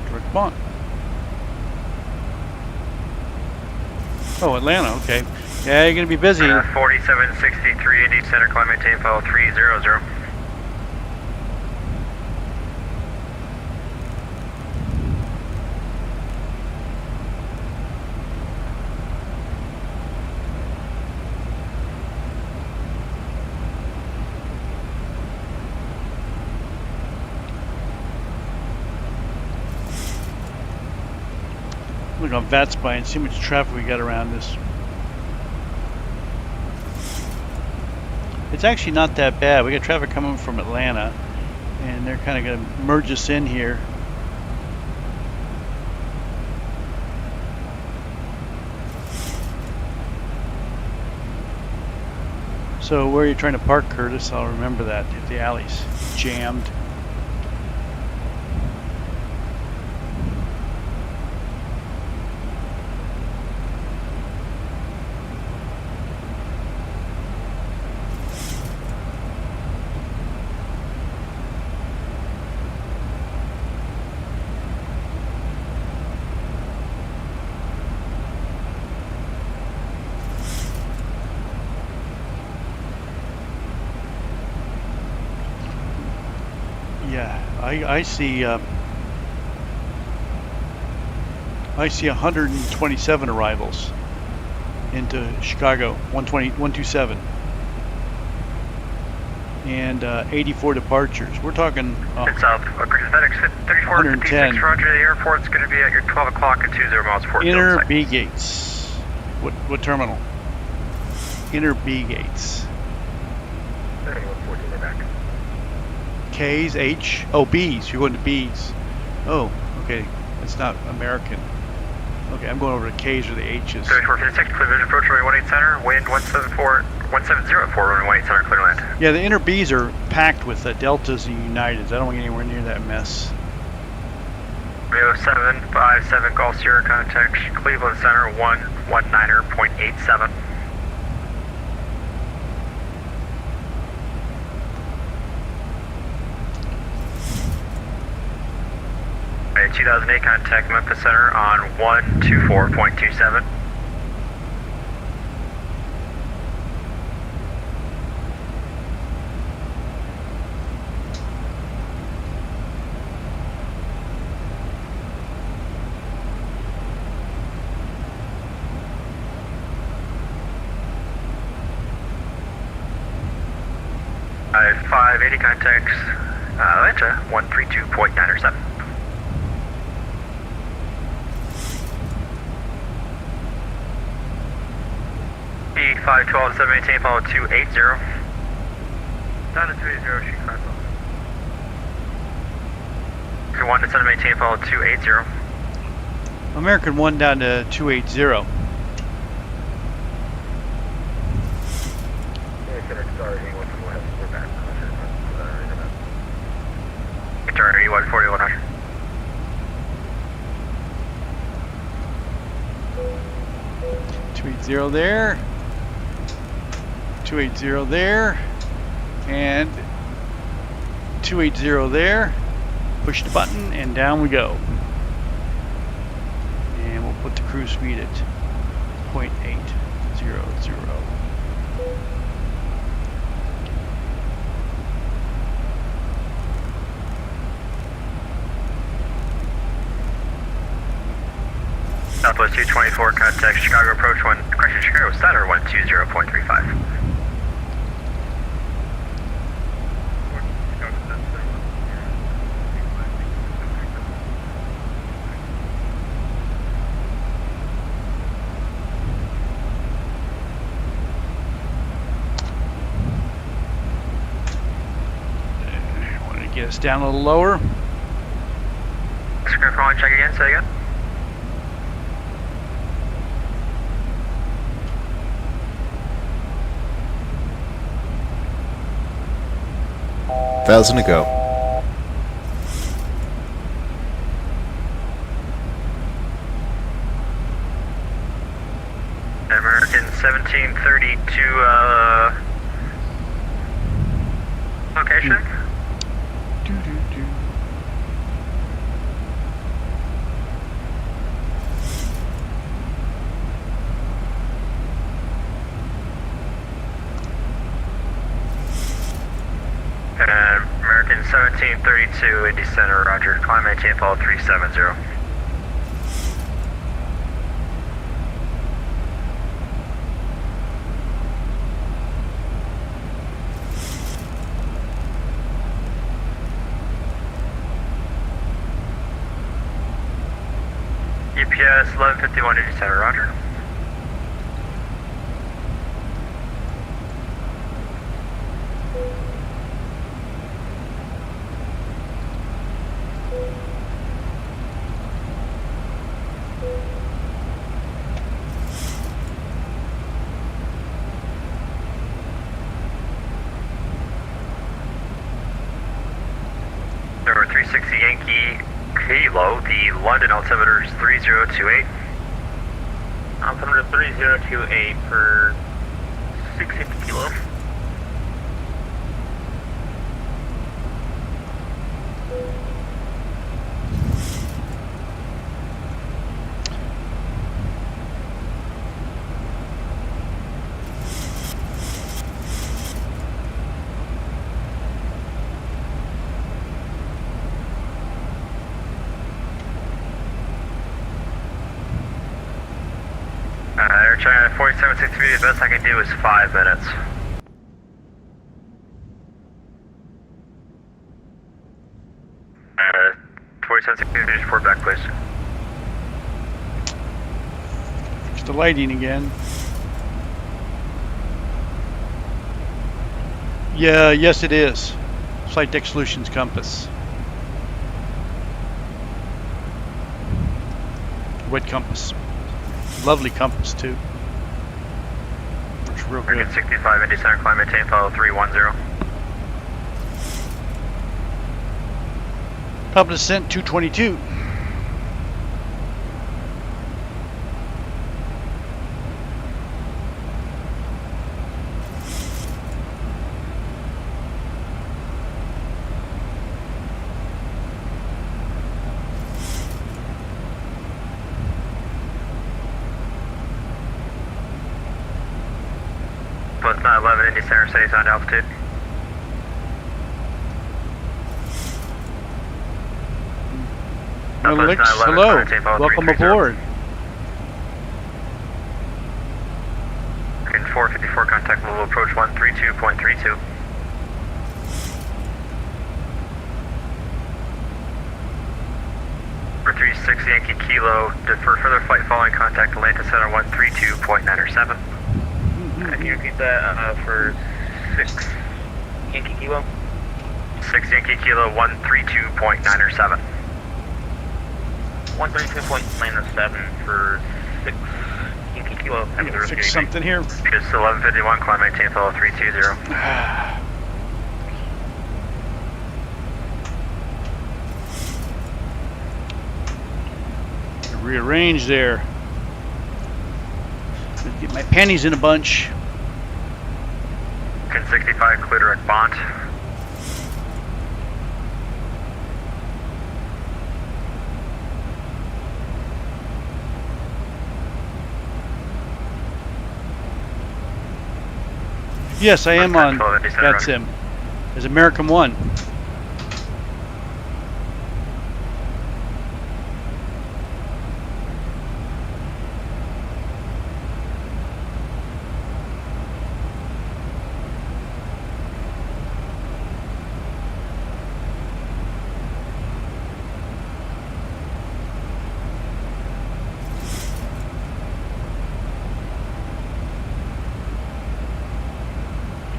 Direct bond. Oh, Atlanta, okay. Yeah, you're going to be busy. 4763 Indy Center, climb maintain follow 300. Look on VatSpy and see how much traffic we got around this. It's actually not that bad. We got traffic coming from Atlanta, and they're kind of going to merge us in here. So where are you trying to park, Curtis? I'll remember that if the alley's jammed. I see 127 arrivals into Chicago, 127, and 84 departures. We're talking South, FedEx 3456, Roger, the airport's going to be at your 12 o'clock at 20 miles per Inner B gates. What terminal? Inner B gates. 3114, we're back. K's, H, oh, B's. You're going to B's. Oh, okay. That's not American. Okay, I'm going over to K's or the H's. 3456, clear vision, approach runway 18 center, wind 170 at 4, runway 18 center, clear land. Yeah, the inner B's are packed with Deltas and Uniteds. I don't want to get anywhere near that mess. Rio 757, Gulf Sierra, contact Cleveland Center, 119.87. 2008, contact Memphis Center on 124.27. 580 contacts, Atlanta 132.907. B512 to maintain follow 280. Down to 280, sheet 5 American 1 to maintain follow 280. American 1 down to 280. Guitar 814100. .280 there. 280 there. And 280 there. Push the button and down we go. And we'll put the cruise speed at 0.800. Southwest 224, contact Chicago approach 1, correction, Chicago Center 120.35. Wanted to get us down a little lower. Script 1, check again, say again. Thousand to go. American 1732, location. American 1732, Indy Center, roger. Climb maintain follow 370. UPS 1151, Indy Center, roger. Number 360 Yankee Kilo, the London altimeter is 3028. Altimeter 3028 for 650 Kilo. Air China 4763, the best I can do is 5 minutes. Uh, 4763, just report back, please. It's the lighting again. Yeah, yes it is. Flightdeck Solutions compass. Wet compass. Lovely compass too. Works real good. American 65, Indy Center, climb maintain follow 310. Top of descent 222. Plus 911, Indy Center, stays on altitude. Alex, hello. Welcome aboard. In 454, contact level approach 132.32. Number 36 Yankee Kilo, defer further flight following contact Atlanta Center 132.907. Can you repeat that for 6 Yankee Kilo? 6 Yankee Kilo 132.907. 132.907 for 6 Yankee Kilo. Fix something here. Just 1151, climb maintain follow 320. Rearrange there. Get my panties in a bunch. 1065, clear direct bond. Yes, I am on VATSIM. As American 1.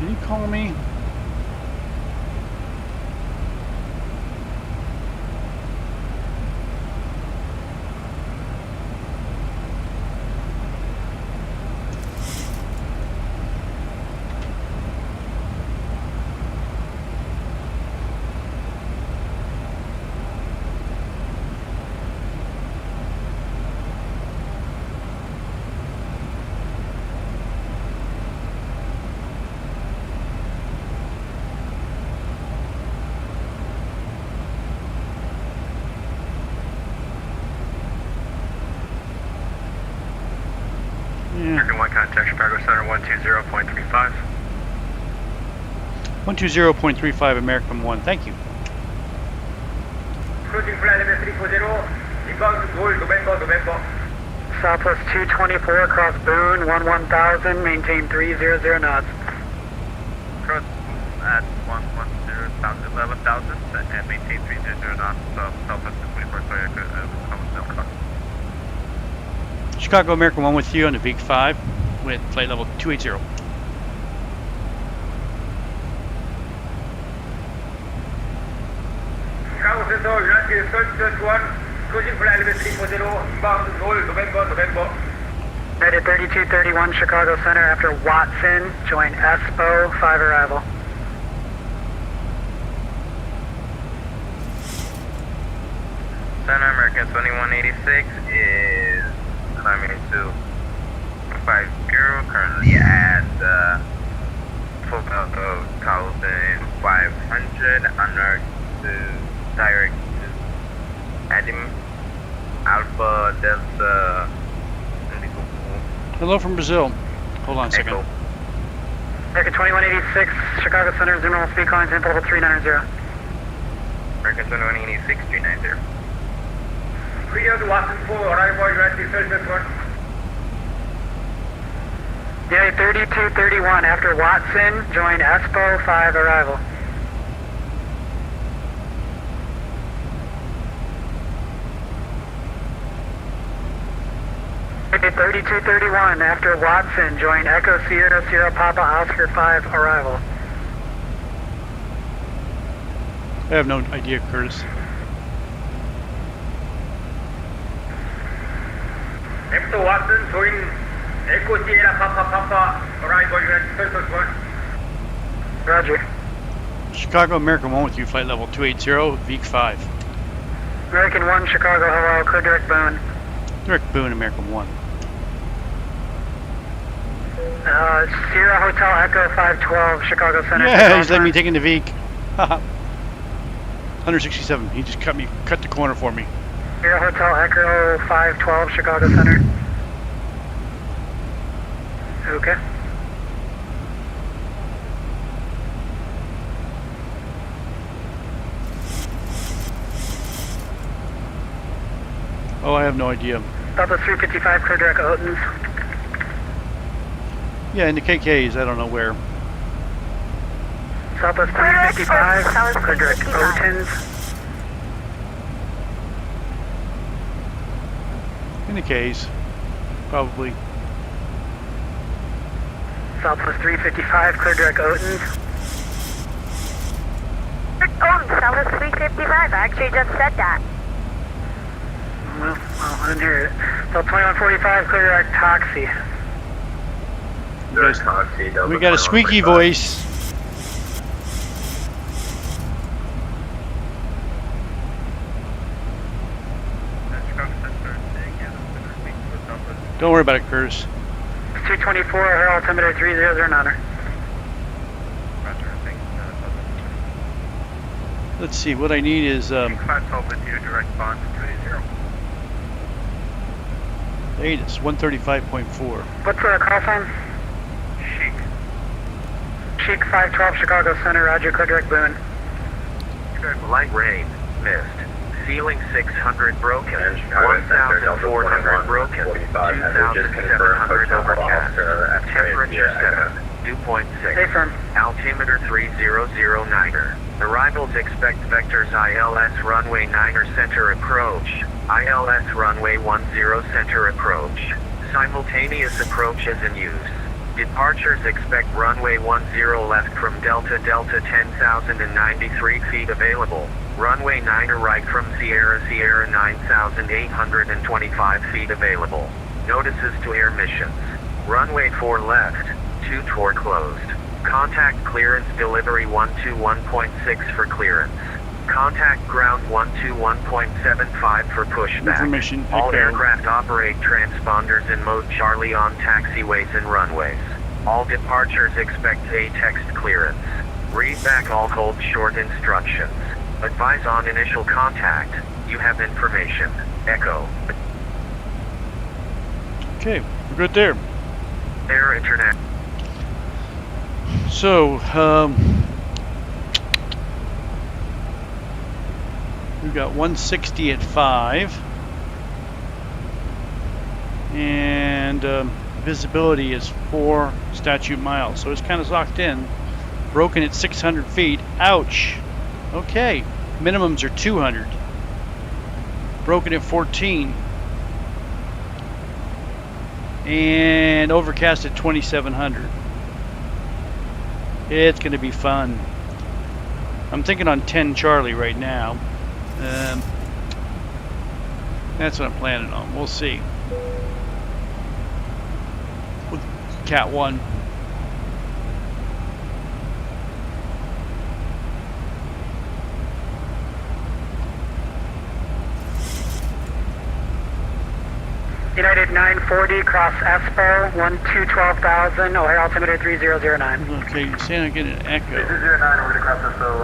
Can you call me? American 1 contact Chicago Center 120.35. 120.35 American 1, thank you. Cruising flight level 340, inbound goal, November. Southwest 224 across Boone, 1000, maintain 300 knots. Cross at 11,000 and maintain 300 knots, Southwest 224, sorry, I could come. Chicago American 1 with you on the VIG 5 with flight level 280. Chicago Central, United States 1, cruising flight level 340, inbound goal, November. United 3231 Chicago Center after Watson, join ESPO, 5 arrival. Center American 2186 is climbing to 50, currently at 4,500, honor to direct to Adam Alpha Delta. Hello from Brazil. Hold on a second. Echo. American 2186 Chicago Center, zoom level speed calling tempo level 390. American 2186 390. Clear to Watson 4, arrival United States 1. Yeah, 3231 after Watson, join ESPO, 5 arrival. Okay, 3231 after Watson, join Echo Sierra Sierra Papa Oscar 5 arrival. I have no idea, Curtis. Next to Watson, join Echo Sierra Papa, arrival United States 1. Roger. Chicago American 1 with you, flight level 280, VIG 5. American 1, Chicago, hello, clear direct Boone. Direct Boone, American 1. Sierra Hotel Echo 512, Chicago Center. Yeah, he's letting me take in the VIG. 167, he just cut the corner for me. Sierra Hotel Echo 512, Chicago Center. Okay. Oh, I have no idea. Southwest 355, clear direct Otens. Yeah, in the KKs, I don't know where. Southwest 355, clear direct Otens. In the case, probably. Southwest 355, clear direct Oatens. Southwest 355, I actually just said that. Well, I didn't hear it. So 2145, clear direct Toxie. We got a squeaky voice. Don't worry about it, Curtis. 224, air altimeter 3009er. Let's see, what I need is 512 with you, direct bond to 280. ATIS 135.4. What's the call sign? Chic 512, Chicago Center, roger, clear direct Boone. Light rain, mist. Ceiling 600 broken, 1,400 broken, 2,700 overcast, temperature 7, dew point 6, altimeter 3009er. Arrivals expect vectors ILS runway 9er center approach, ILS runway 10 center approach. Simultaneous approach is in use. Departures expect runway 10 left from Delta 10,093 feet available. Runway 9er right from Sierra 9,825 feet available. Notices to air missions. Runway 4 left, 24 closed. Contact clearance delivery 121.6 for clearance. Contact ground 121.75 for pushback. Information. All aircraft operate transponders in mode Charlie on taxiways and runways. All departures expect ATEX clearance. Read back all hold short instructions. Advise on initial contact. You have information. Echo. Okay, we're good there. Air Internet. So, we've got 160 at 5. And visibility is 4 statute miles. So it's kind of locked in. Broken at 600 feet. Ouch. Okay. Minimums are 200. Broken at 14. And overcast at 2700. It's going to be fun. I'm thinking on 10 Charlie right now. That's what I'm planning on. We'll see. With Cat 1. United 940, cross Espo, 12,000, O'Hare altimeter 3009. Okay, you're saying I get an echo. 3009 over to cross Espo,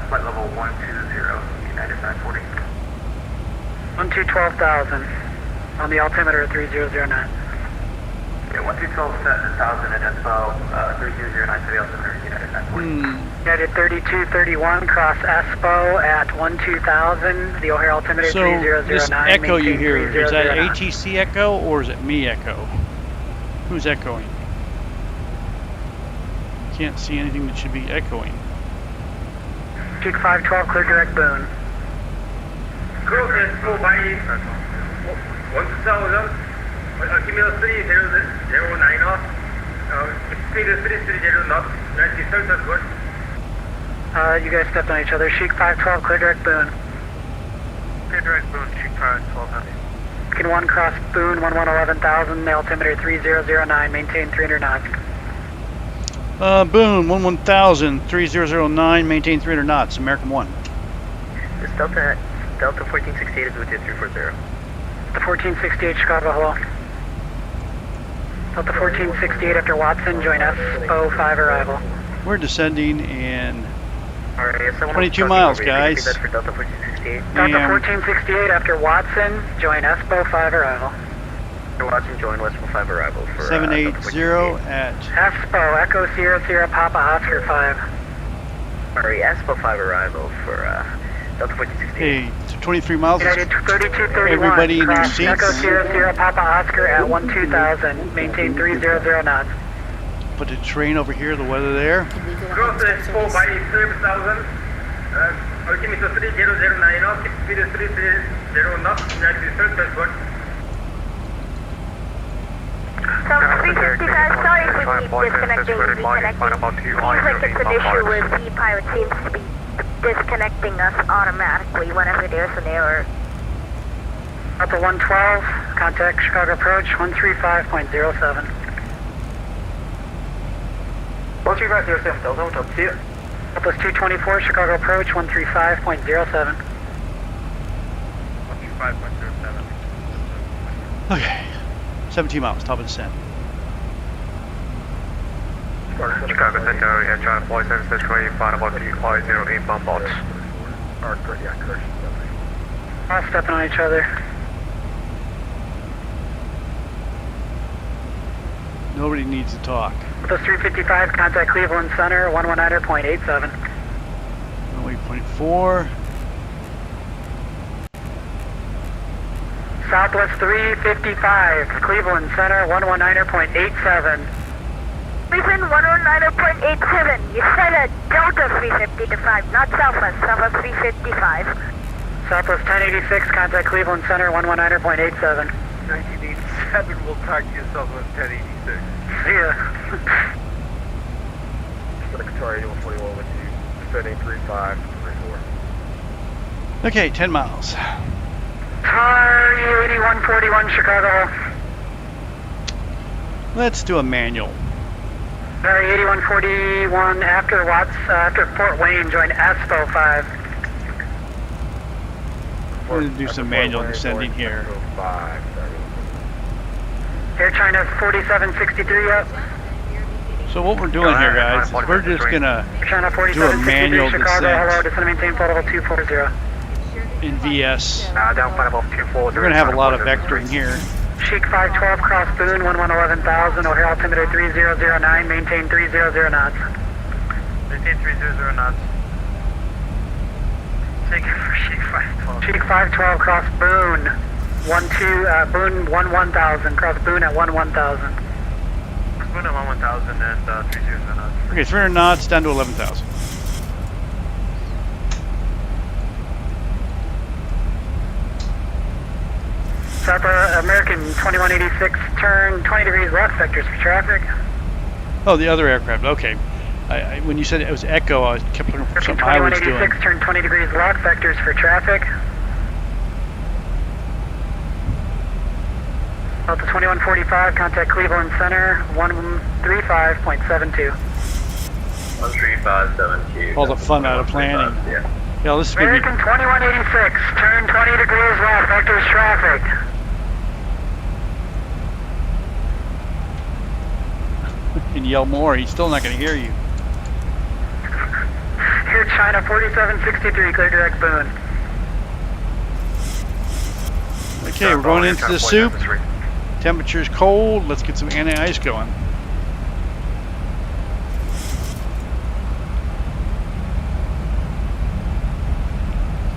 flight level 120, United 940. 12,000 on the altimeter 3009. Yeah, 12,000 at Espo, 3009 to the altimeter, United 940. United 3231, cross Espo at 12,000, the O'Hare altimeter 3009. This echo you hear, is that ATC echo or is it me echo? Who's echoing? Can't see anything that should be echoing. Peak 512, clear direct Boone. Cross Espo by 1,000, altimeter 3009 off, speed 330 knots, 97 good. You guys stepped on each other. Chic 512, clear direct Boone. Clear direct Boone, Chic 512, heavy. Can 1 cross Boone, 11,000, altimeter 3009, maintain 300 knots. Boone, 11,000, 3009, maintain 300 knots, American 1. This Delta 1468 is with you 340. The 1468 Chicago, hello. Delta 1468 after Watson, join F05 arrival. We're descending in Alright, 22 miles, guys. That's for Delta 1468. Delta 1468 after Watson, join F05 arrival. After Watson, join Western 5 arrival for 780 at Espo, Echo Sierra Sierra Papa Oscar 5. Alright, Espo 5 arrival for Delta 1468. Hey, 23 miles. United 3231, everybody in their seats. Echo Sierra Sierra Papa Oscar at 12,000, maintain 300 knots. Put the train over here, the weather there. Cross Espo by 7,000, Altimeter 3009 off, speed 330 knots, United States, that's what. So 355, sorry if we keep disconnecting and reconnecting. Seems like it's an issue with the pilot seems to be disconnecting us automatically whenever there's an error. Delta 112, contact Chicago approach 135.07. 135.07, Delta 112, see you. Delta 224, Chicago approach 135.07. 135.07. Okay. 17 miles, top of descent. Chicago Center, Air China Flight 763, final about 250 inbound bots. All stepping on each other. Nobody needs to talk. Delta 355, contact Cleveland Center 119.87. Runway 0.4. Southwest 355, Cleveland Center 119.87. Cleveland 119.87. You said a Delta 355, not Southwest, Southwest 355. Southwest 1086, contact Cleveland Center 119.87. 1987, we'll talk to you Southwest 1086. See ya. Qatar 141 with you, descending 3534. Okay, 10 miles. Tar 8141, Chicago. Let's do a manual. Tar 8141 after after Fort Wayne, join ASPO 5. We're going to do some manual descending here. Air China 4763 up. So what we're doing here, guys, is we're just going to do a manual Chicago, hello, descent descend and maintain flight level 240. in VS. Down flight level 240. We're going to have a lot of vectoring here. Cheek 512, cross Boone, 111000, O'Hare altimeter 3009, maintain 300 knots. Maintain 300 knots. Take it for Cheek 512. Cheek 512, cross Boone, Boone 11,000, cross Boone at 11,000. Boone at 11,000 and 300 knots. Okay, 300 knots down to 11,000. South American 2186, turn 20 degrees left, vectors for traffic. Oh, the other aircraft. Okay. When you said it was Echo, I kept looking for something I was doing. 2186, turn 20 degrees left, vectors for traffic. Delta 2145, contact Cleveland Center 135.72. 13572. All the fun out of planning. Yeah, this is going to American 2186, turn 20 degrees left, vectors traffic. be... and yell more, he's still not going to hear you. Here China 4763, clear direct Boone. Okay, we're going into the soup. Temperature's cold. Let's get some anti-ice going.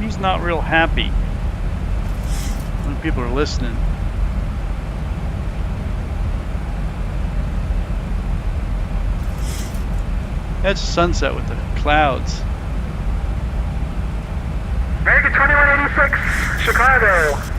He's not real happy when people are listening. That's sunset with the clouds. American 2186, Chicago.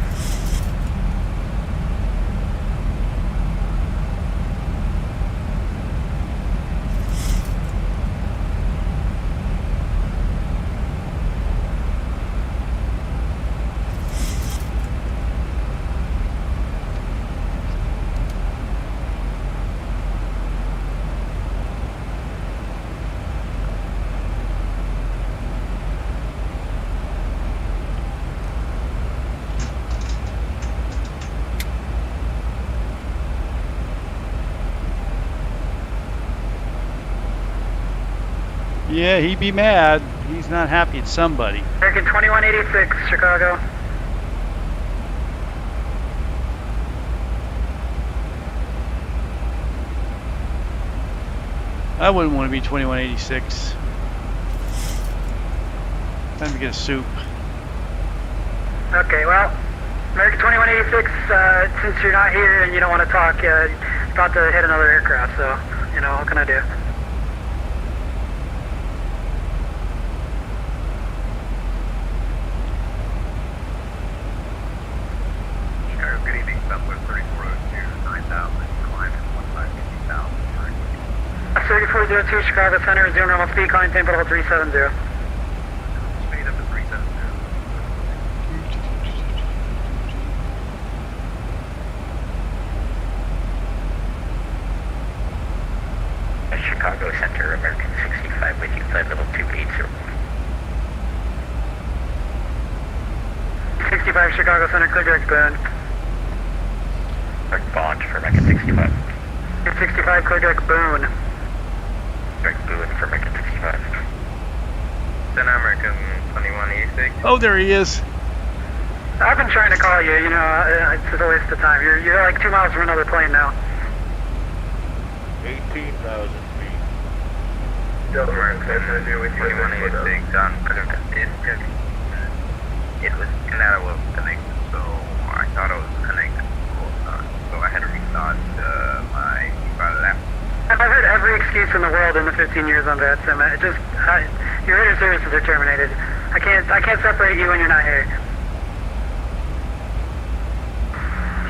Yeah, he'd be mad. He's not happy at somebody. American 2186, Chicago. I wouldn't want to be 2186. Time to get a soup. Okay, well, American 2186, since you're not here and you don't want to talk, about to hit another aircraft, so, you know, what can I do? 02 Chicago Center, zero normal speed, calling tempo level 370. Speed up to 370. Chicago Center, American 65 with you, flight level 280. 65 Chicago Center, clear direct Boone. Bond for American 65. 65, clear direct Boone. Direct Boone for American 65. Center American 2186. Oh, there he is. I've been trying to call you, you know, it's just a waste of time. You're like 2 miles from another plane now. 18,000 feet. Delta American 2186 on it was kind of connected, so I thought it was connected. So I had to restart my left. I've heard every excuse in the world in the 15 years on VATSIM. It just, your radio services are terminated. I can't separate you when you're not here.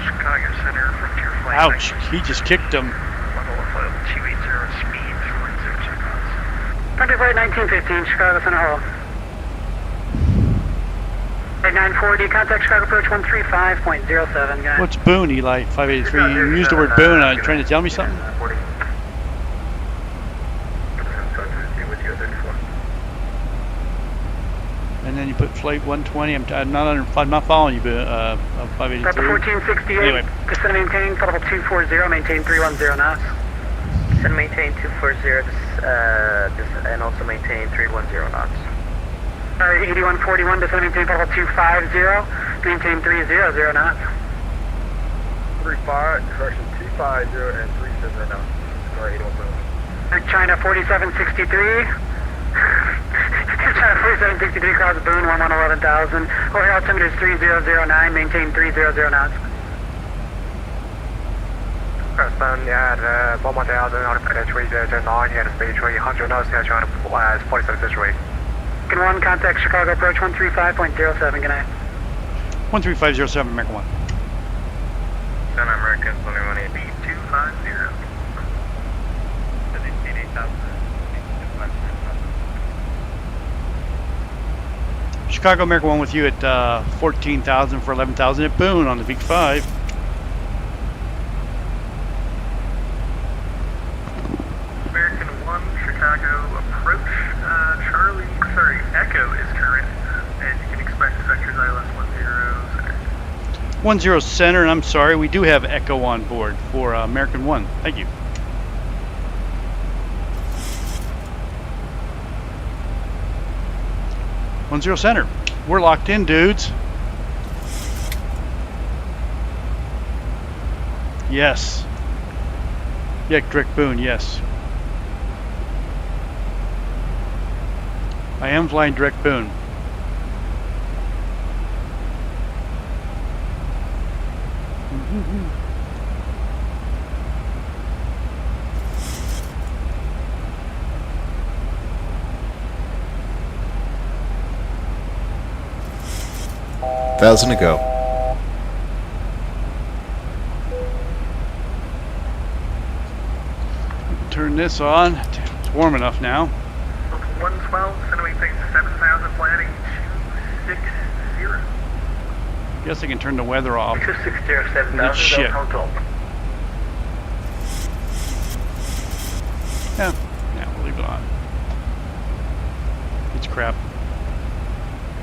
Chicago Center, Frontier Flight. Ouch, he just kicked him. Level 280, speed 406 knots. Frontier Flight 1915, Chicago Center Hall. 940, contact Chicago approach 135.07, guys. What's Boone, Eli? 583. You used the word Boone. Are you trying to tell me something? And then you put flight 120. I'm not following you, 583. 1468. Anyway. Descend and maintain, level 240, maintain 310 knots. Descend and maintain 240, and also maintain 310 knots. 8141, descend and maintain, level 250, maintain 300 knots. 35, correction 250 and 370 knots. Sorry, 8141. China 4763. China 4763 across Boone, 11,000. Overhead altimeter is 3009, maintain 300 knots. Crossbound at 1,000, altimeter 3009, and speed 300 knots, China 4763. American 1, contact Chicago approach 135.07, good night. 13507, American 1. Center American 2180, 250. Chicago American 1 with you at 14,000 for 11,000 at Boone on the V5. American 1, Chicago approach, Echo is current, and you can expect vectors ILS 10 center. 10 center, and I'm sorry, we do have Echo on board for American 1. Thank you. Center. We're locked in, dudes. Yes. Yeah, Direct Boone, yes. I am flying Direct Boone. Thousand to go. Turn this on. It's warm enough now. 112, centimeter takes 7,000, flying 260. Guess I can turn the weather off. 260, 7,000, It's shit. Yeah, we'll leave it on. It's crap.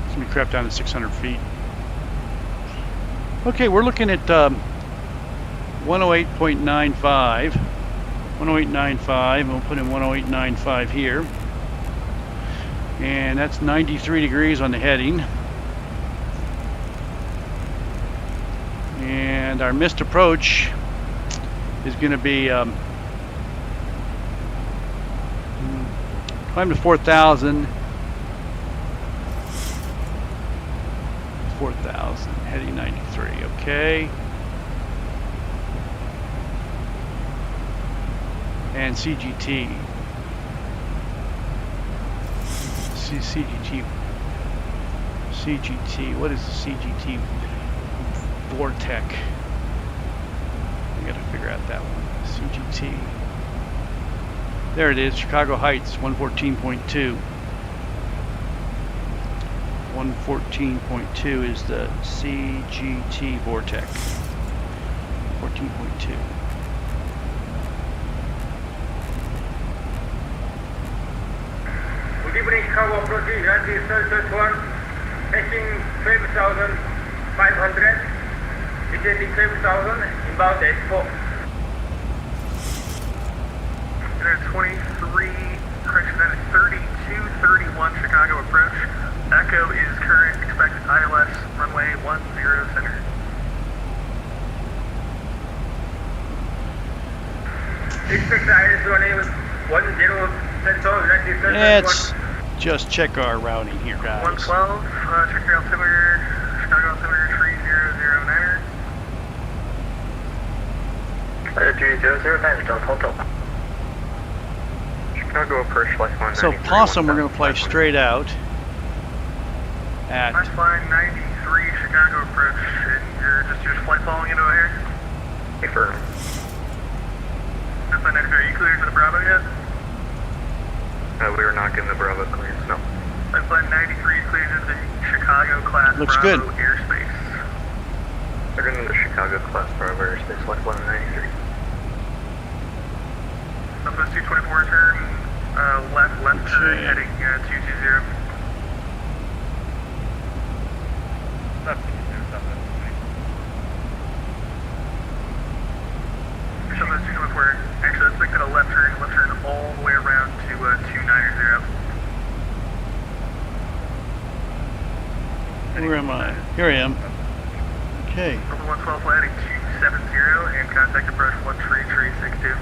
It's gonna be crap down to 600 feet. Okay, we're looking at 108.95. 108.95, and we'll put in 108.95 here. And that's 93 degrees on the heading. And our missed approach is going to be climb to 4,000. 4,000, heading 93, okay. And CGT. CGT, what is the CGT? Vortec. I gotta figure out that one. CGT. There it is, Chicago Heights, 114.2. 114.2 is the CGT vortex. 14.2. Good evening, Chicago approaching United States 1, passing 12,500, descending 12,000, inbound S4. 23, correction, that is 3231 Chicago approach. Echo is current, expect ILS, runway 10 center. Expect ILS runway 10 center, United States Let's just check our routing here, guys. 112, check your altimeter, Chicago altimeter 3009. Chicago approach flight 193. So Possum, we're going to fly straight out at Flight 93 Chicago approach, and you're just your flight following into O'Hare? Affirm. Flight 93, are you cleared for the Bravo yet? We were not getting the Bravo clearance, no. Flight 93 cleared into the Chicago class Looks Bravo good. airspace. They're going to the Chicago class Bravo airspace, flight 193. Southwest 224 turn, left turn, heading 220. Southwest 224, actually let's make that a left turn all the way around to 290. where am I? Here I am. Okay. Number 112 landing 270 and contact approach 13362.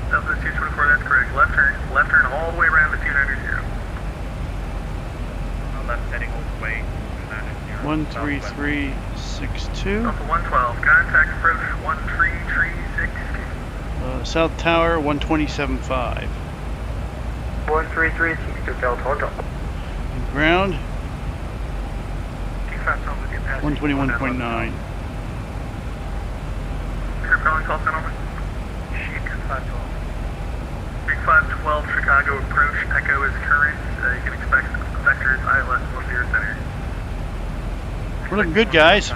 Southwest 224, that's correct. Left turn all the way around to 290. Left heading all the way to 13362. Alpha 112, contact approach 13362. South Tower 127.5. 13362 Delta Hotel. Ground 121.9. You're calling call center. Chic 512. Big 512 Chicago approach. Echo is current. You can expect vectors ILS 10 center. We're looking good, guys.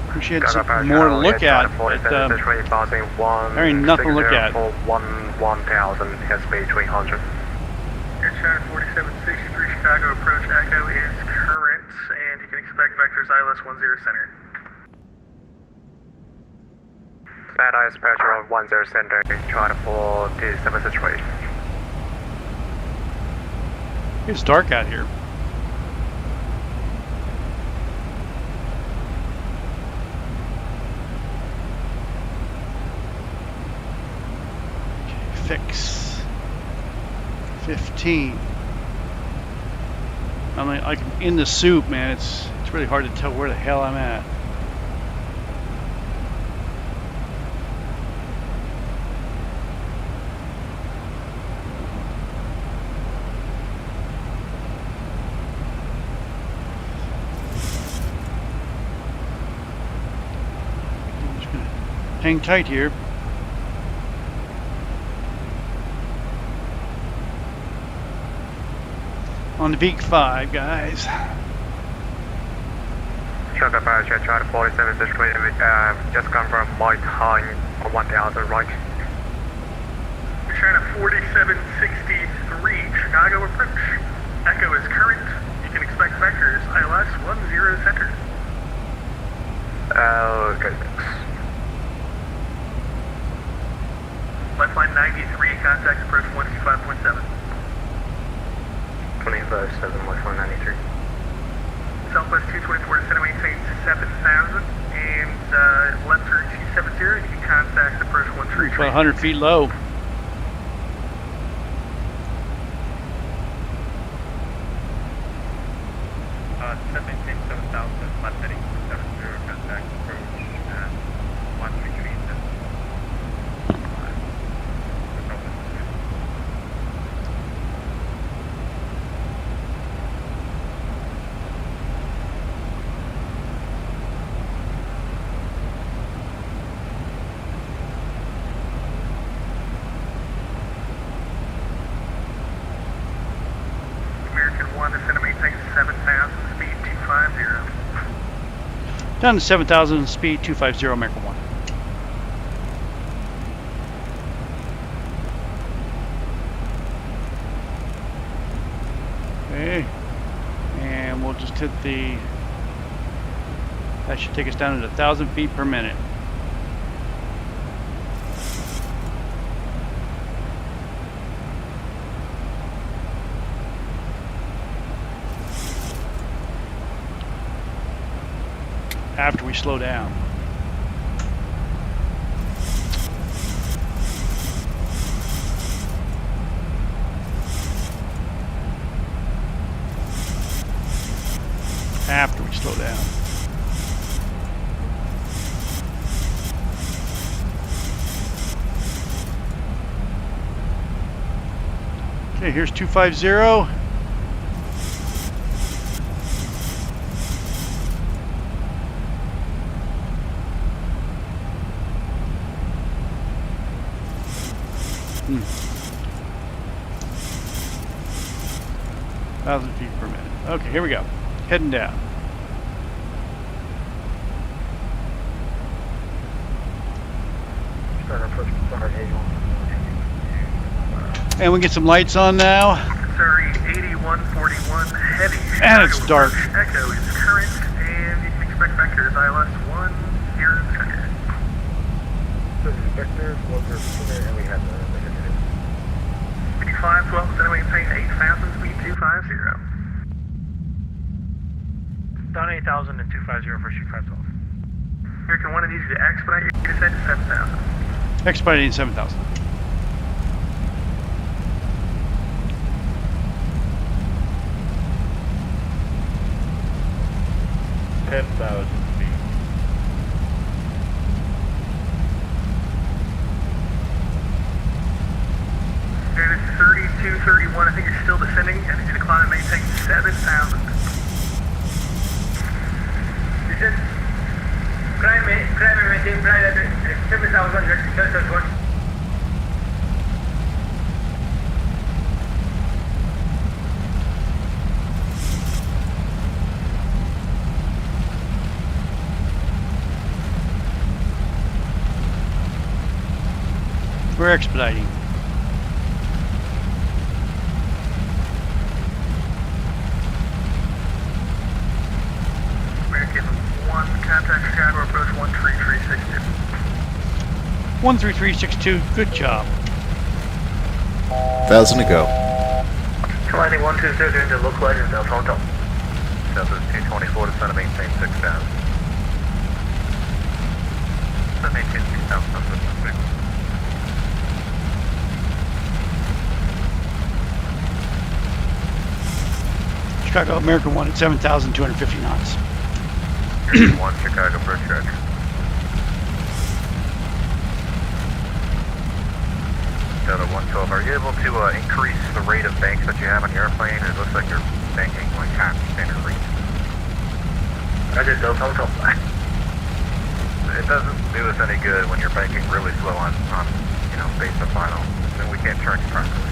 Appreciate some more to look at. There ain't nothing to look at. 1000 SB 300. Air China 4763 Chicago approach. Echo is current, and you can expect vectors ILS 10 center. Bad IS pressure of 10 center, try for the 7 situation. It's dark out here. Fix 15. I'm like in the soup, man. It's really hard to tell where the hell I'm at. I'm just gonna hang tight here. On the Beak 5, guys. Shutdown departure, try to 47 situation, just confirm my time on 1000 right. You're trying to 4763 Chicago approach. Echo is current. You can expect vectors ILS 10 center. Okay, thanks. Lifeline 93, contact approach 125.7. 25-7, Lifeline 93. Southwest 224 to center maintain 7000 and left turn 270. You can contact approach 133. About 100 feet low. Maintain Down to 7,000, speed 250, American 1. Okay, and we'll just hit the, that should take us down to 1,000 feet per minute. After we slow down. After we slow down. Okay, here's 250. Hmm. 1,000 feet per minute. Okay, here we go. Heading down. And we get some lights on now. Sorry, 8141 heavy. And it's dark. Echo is current, and you can expect vectors ILS1 here in the center. So the vectors, what we're center, and we have the negative. 5512, so maintain 8,000, speed 250. Down 8,000 and 250 for shoot 512. American 1, I need you to expedite your descent to 7,000. Expediting 7,000. There is 3231, I think you're still descending. I need you to climb and maintain 7,000. Descent. Climb and maintain 7,000. We're expediting. American 1, contact Chicago, approach 13362. 13362, good job. 1,000 to go. Landing 120 into localizing Delta Hotel. Southwest 224 to center, maintain 6,000. So maintain 6,000. Chicago, American 1 at 7,250 knots. 1, Chicago, approach track. Delta 112, are you able to increase the rate of banks that you have on your airplane? It looks like you're banking like half standard rate. I did Delta Hotel. It doesn't do us any good when you're banking really slow on base of final. Then we can't turn you properly.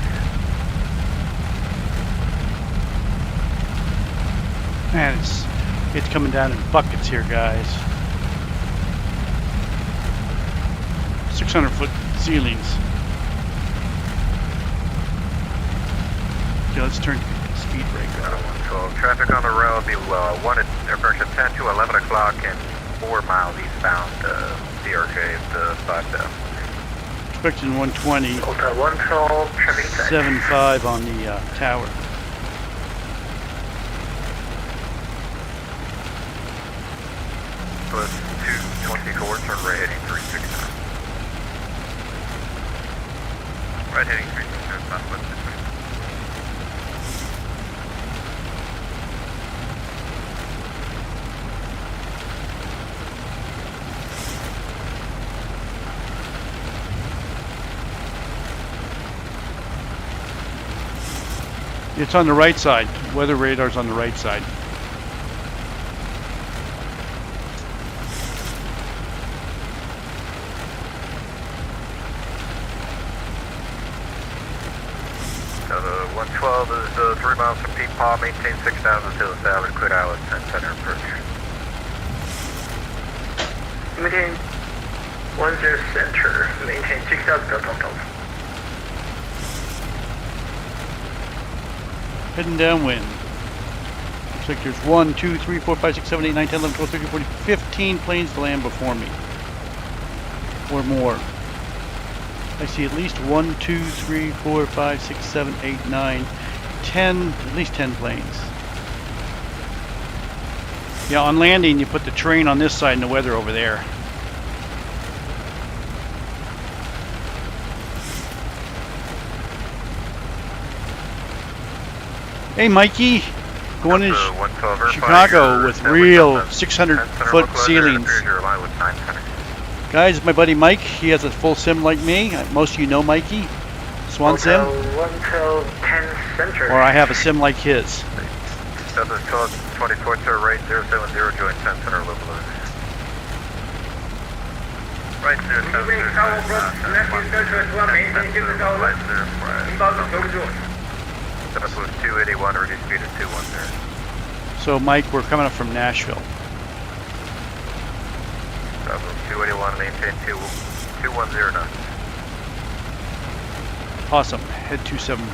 Man, it's coming down in buckets here, guys. 600-foot ceilings. Okay, let's turn speed brake on. 112, traffic on the road will be 1 at approach at 10 to 11 o'clock and 4 miles eastbound DRJ to 5,000. Expecting 120. Delta 112, traffic 75 on the tower. Plus 224, turn right heading 369. Right heading 369, southwest 669. It's on the right side. Weather radar's on the right side. So the 112 is 3 miles from Peepaw, maintain 6,000 till established, cleared ILS 10 center approach. Maintain 10 center. Maintain 6,000 Delta Hotel. Heading downwind. Looks like there's 1, 2, 3, 4, 5, 6, 7, 8, 9, 10, 11, 12, 13, 14, 15 planes to land before me. Or more. I see at least 1, 2, 3, 4, 5, 6, 7, 8, 9, 10, at least 10 planes. Yeah, on landing you put the terrain on this side and the weather over there. Hey Mikey, going in Chicago with real 600-foot ceilings. Guys, my buddy Mike, he has a full sim like me. Most of you know Mikey, Swan Sim. 10 center. Or I have a sim like his. Southwest 1224 to right 070, join 10 center local. Right 070. Southwest 281, reduce speed to 210. So Mike, we're coming up from Nashville. Southwest 281, maintain 210 knots. Awesome, head 270.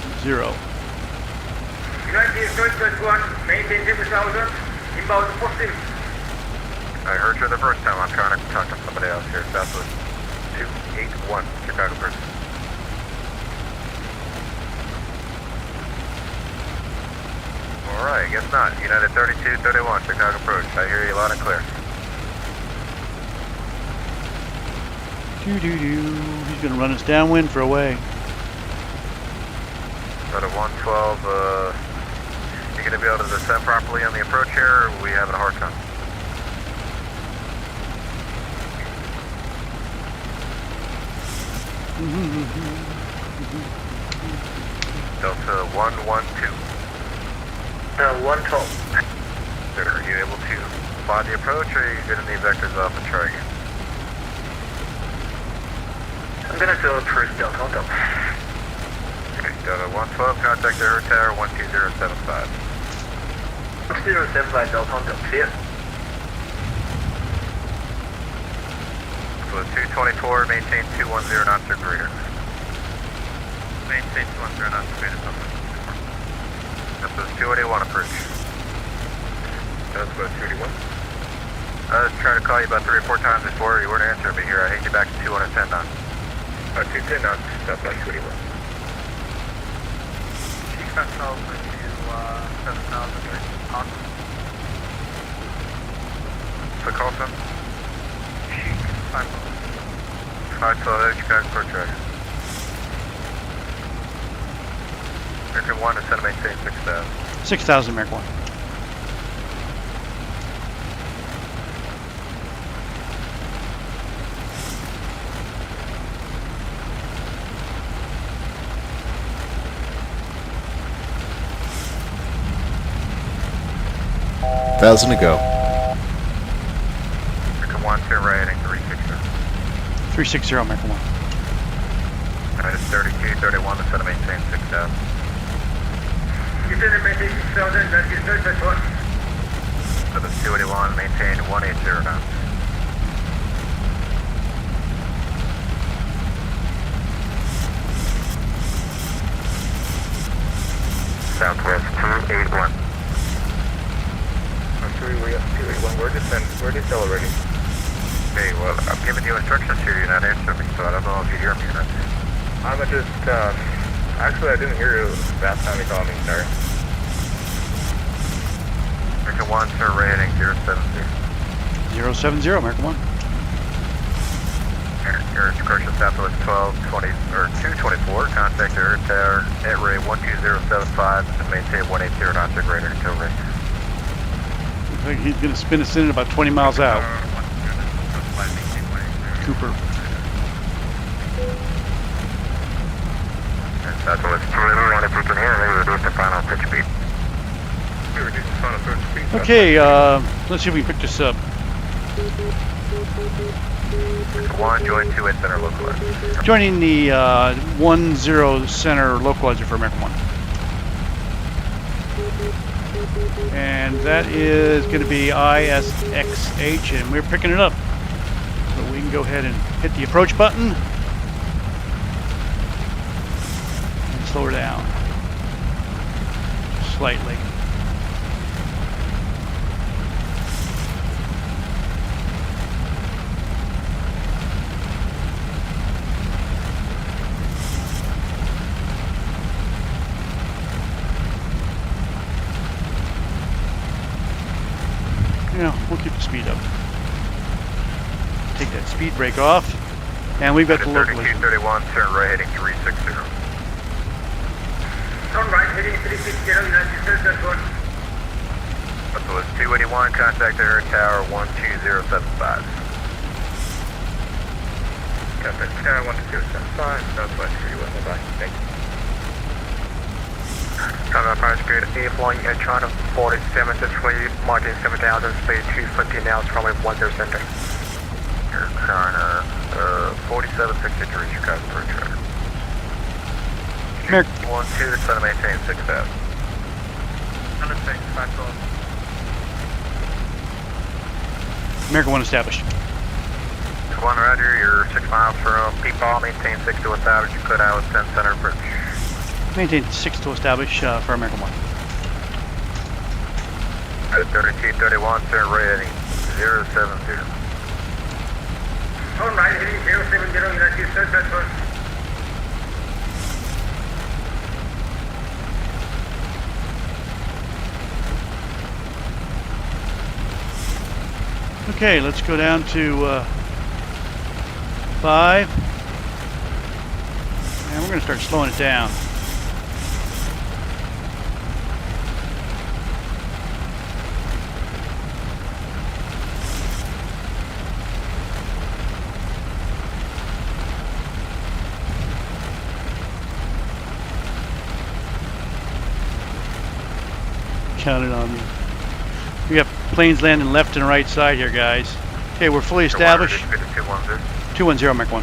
United Southwest 1, maintain 2,000, inbound positive. I heard you the first time, I'm trying to talk to somebody else here. Southwest 281, Chicago person. Alright, guess not. United 3231, Chicago approach. I hear you loud and clear. He's gonna run us downwind for a way. Go to 112, you gonna be able to descend properly on the approach here, or are we having a hard time? Delta 112. 112. Sir, are you able to fly the approach, or are you gonna need vectors off and try again? I'm gonna go approach Delta Hotel. Okay, Delta 112, contact the Air Tower 12075. 12075 Delta Hotel, see ya. So 224, maintain 210 knots or greater. Maintain 210 knots or greater. This is 281 approach. That's about 281. I was trying to call you about 3 or 4 times before you weren't answering me here. I hate you back to 210 knots. 210 knots, that's about 281. Chief Fastball to 7,000. Awesome. So call some? Chief 512, Chicago approach right. American 1 is set to maintain 6,000. 6,000, American 1. Thousand to go. American 1, turn right heading 360. 360, American 1. Alright, it's 3231 to set to maintain 6,000. You said maintain 6,000, that is Southwest 1. So that's 281, maintain 180 knots. Southwest 281. We're 281, we're decelerating. Okay, well, I'm giving you instructions here, you're not answering me, so I don't know if you hear me or not. I'm just, actually I didn't hear you last time you called me, sorry. American 1, turn right heading 070. 070, American 1. Air Commercial Southwest 1220, or 224, contact the Air Tower at rate 12075 and maintain 180 knots or greater until ready. Looks like he's gonna spin us in at about 20 miles out. Cooper. Southwest 281, if you can hear me, reduce the final pitch speed. We reduced the final pitch speed. Okay, let's see if we can pick this up. 1, join 2 at center localizer. Joining the 10 center localizer for American 1. And that is going to be ISXH, and we're picking it up. go ahead and hit the approach button and slow her down slightly. Yeah, we'll keep the speed up. Take that speed brake off, and we've got the local. 3231, turn right heading 360. Turn right heading 360, United States, that's one. Southwest 281, contact air tower 12075. Contact tower 12075, Southwest 281, bye. Thank you. Coming Price Grid A flying at China 47 to 3, marking 7000, speed 250 now, runway 10 center. Air China 4763, Chicago Bridge Rider. 12 to center, maintain 6000. Understand, 512. American 1 established. 1 Roger, you're 6 miles from Peepaw, maintain 6 to establish, you could out 10 center approach. Maintain 6 to establish for American 1. At 3231, turn right heading 070. Turn right heading 070, United States, that's one. Okay, let's go down to 5. And we're going to start slowing it down. Counted on you. We got planes landing left and right side here, guys. Okay, we're fully established. 210, Mach 1.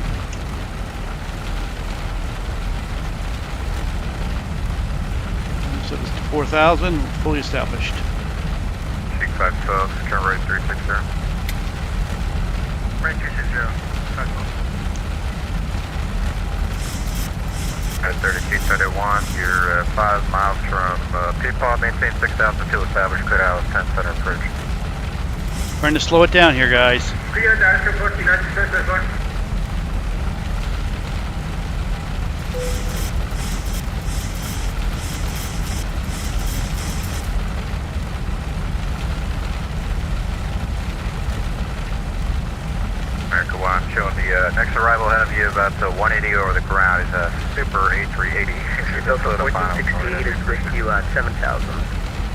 So this is 4,000, fully established. 6512, turn right 360. Right 360. At 3231, you're 5 miles from Peepaw, maintain 6002, established, could out 10 center approach. Trying to slow it down here, guys. Clear direction 40, United States, that's one. America 1, showing the next arrival ahead of you about 180 over the ground is a Super A380. Delta 1468 is with you 7,000.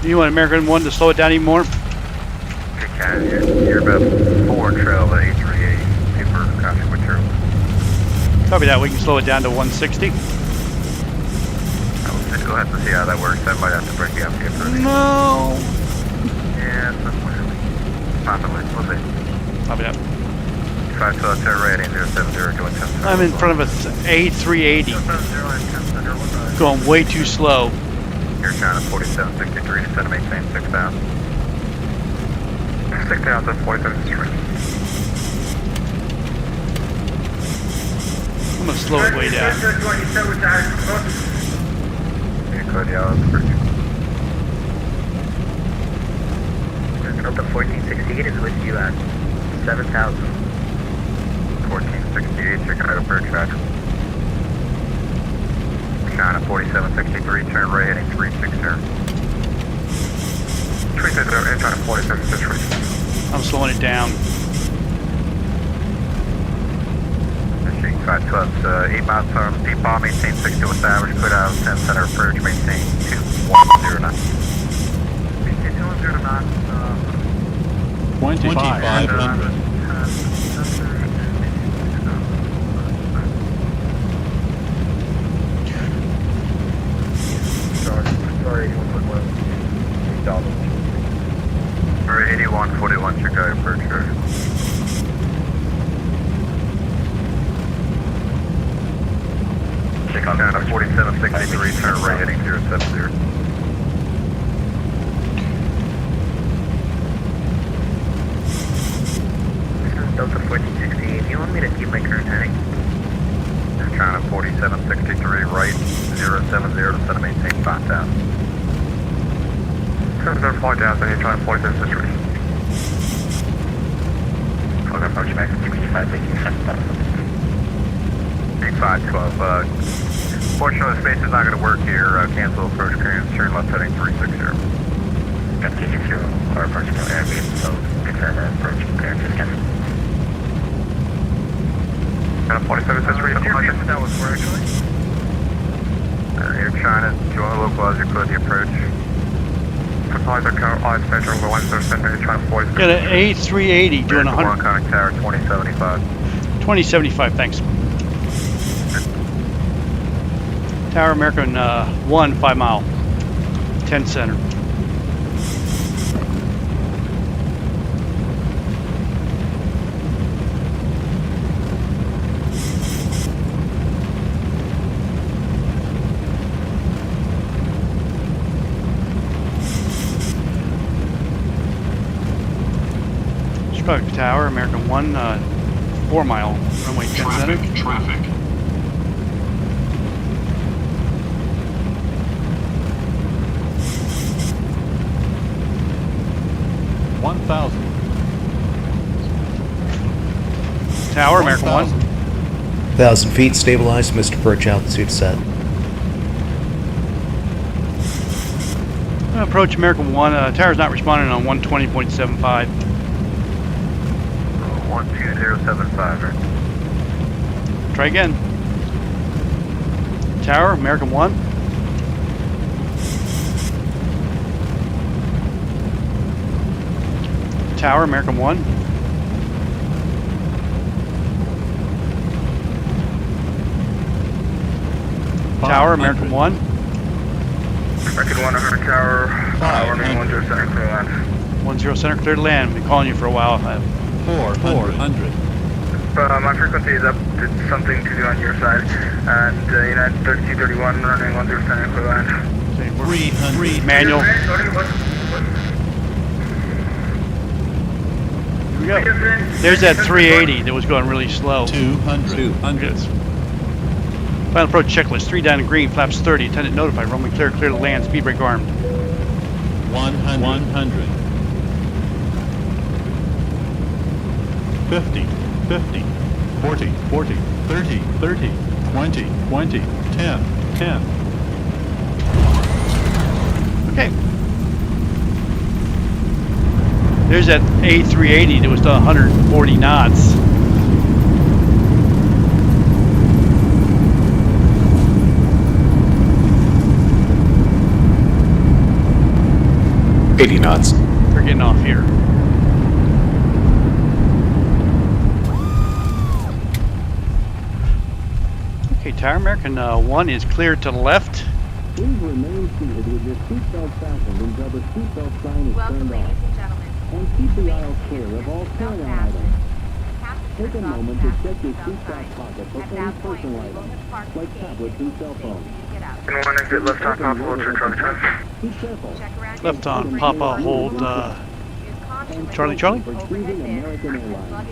You want American 1 to slow it down even more? You can, you're about 4 trail of the A380, super constant material. Copy that, we can slow it down to 160. We'll have to see how that works, that might have to break you up here for No! Yeah, possibly, we'll see. Copy that. 512, turn right heading 070, going 10 center. I'm in front of a A380. Going way too slow. Air China 4763, descend to maintain 6,000. 6,000, 4763. I'm going to slow it way down. Delta 1468 is with you at 7,000. 1468, Chicago Bridge Rider. China 4763, turn right heading 360. 360, Air China 4763. I'm slowing it down. 512, 8 miles from Peepaw, maintain 6 to establish, put out 10 center approach, maintain 2109. Maintain 2109. 2500. Sorry, 8141, Chicago Bridge Rider. China 4763, turn right heading 070. This is Delta 1468, you you want me to keep my current heading? China 4763 right, 070 to set a maintain 5 down. 705 down, then you're trying 4763. Okay, approach max, 65, taking 512, fortunately the space is not going to work here, cancel approach clearance, turn left heading 360. Got 260, or approach from airbase, so confirm our approach clearance is canceled. China 4763, that was where actually? Air China, join the local as you clear the approach. Supplies are covered, all spectrum over 107, China 47. Got an A380 doing 100. Contact tower 2075. 2075, thanks. Tower American 1, 5 mile, 10 center. Chicago Tower American 1, 4 mile, runway 10 center. Traffic. 1,000. Tower, American 1. 1,000 feet, stabilized, missed approach altitude set. Approach American 1, tower's not responding on 120.75. 12075, right? Try again. Tower, American 1. Tower, American 1. Tower, American 1. American 1, American Tower, runway 10 center, clear land. 10 center, clear to land. Been calling you for a while. 400. My frequency is up. It's something to do on your side. And United 3231, runway 10 center, clear land. 300. Manual. Here we go. There's that 380 that was going really slow. 200. Final approach checklist. 3 down in green, flaps 30. Attendant notified. Runway clear, clear to land. Speed brake armed. 100. 50. 40. 30. 20. 10. Okay. There's that A380 that was done 140 knots. $80 knots. We're getting off here. Okay, Tower American 1 is cleared to the left. Please remain seated with your seatbelt fastened until the seatbelt sign is turned off. And keep the aisle clear of all carry-on items. Take a moment to check your seatbelt pocket for any personal items, like tablets and cell phones. And 1 exit left on Papa, hold your truck time. Be careful. Left on Papa, hold Charlie. Choosing American Airlines.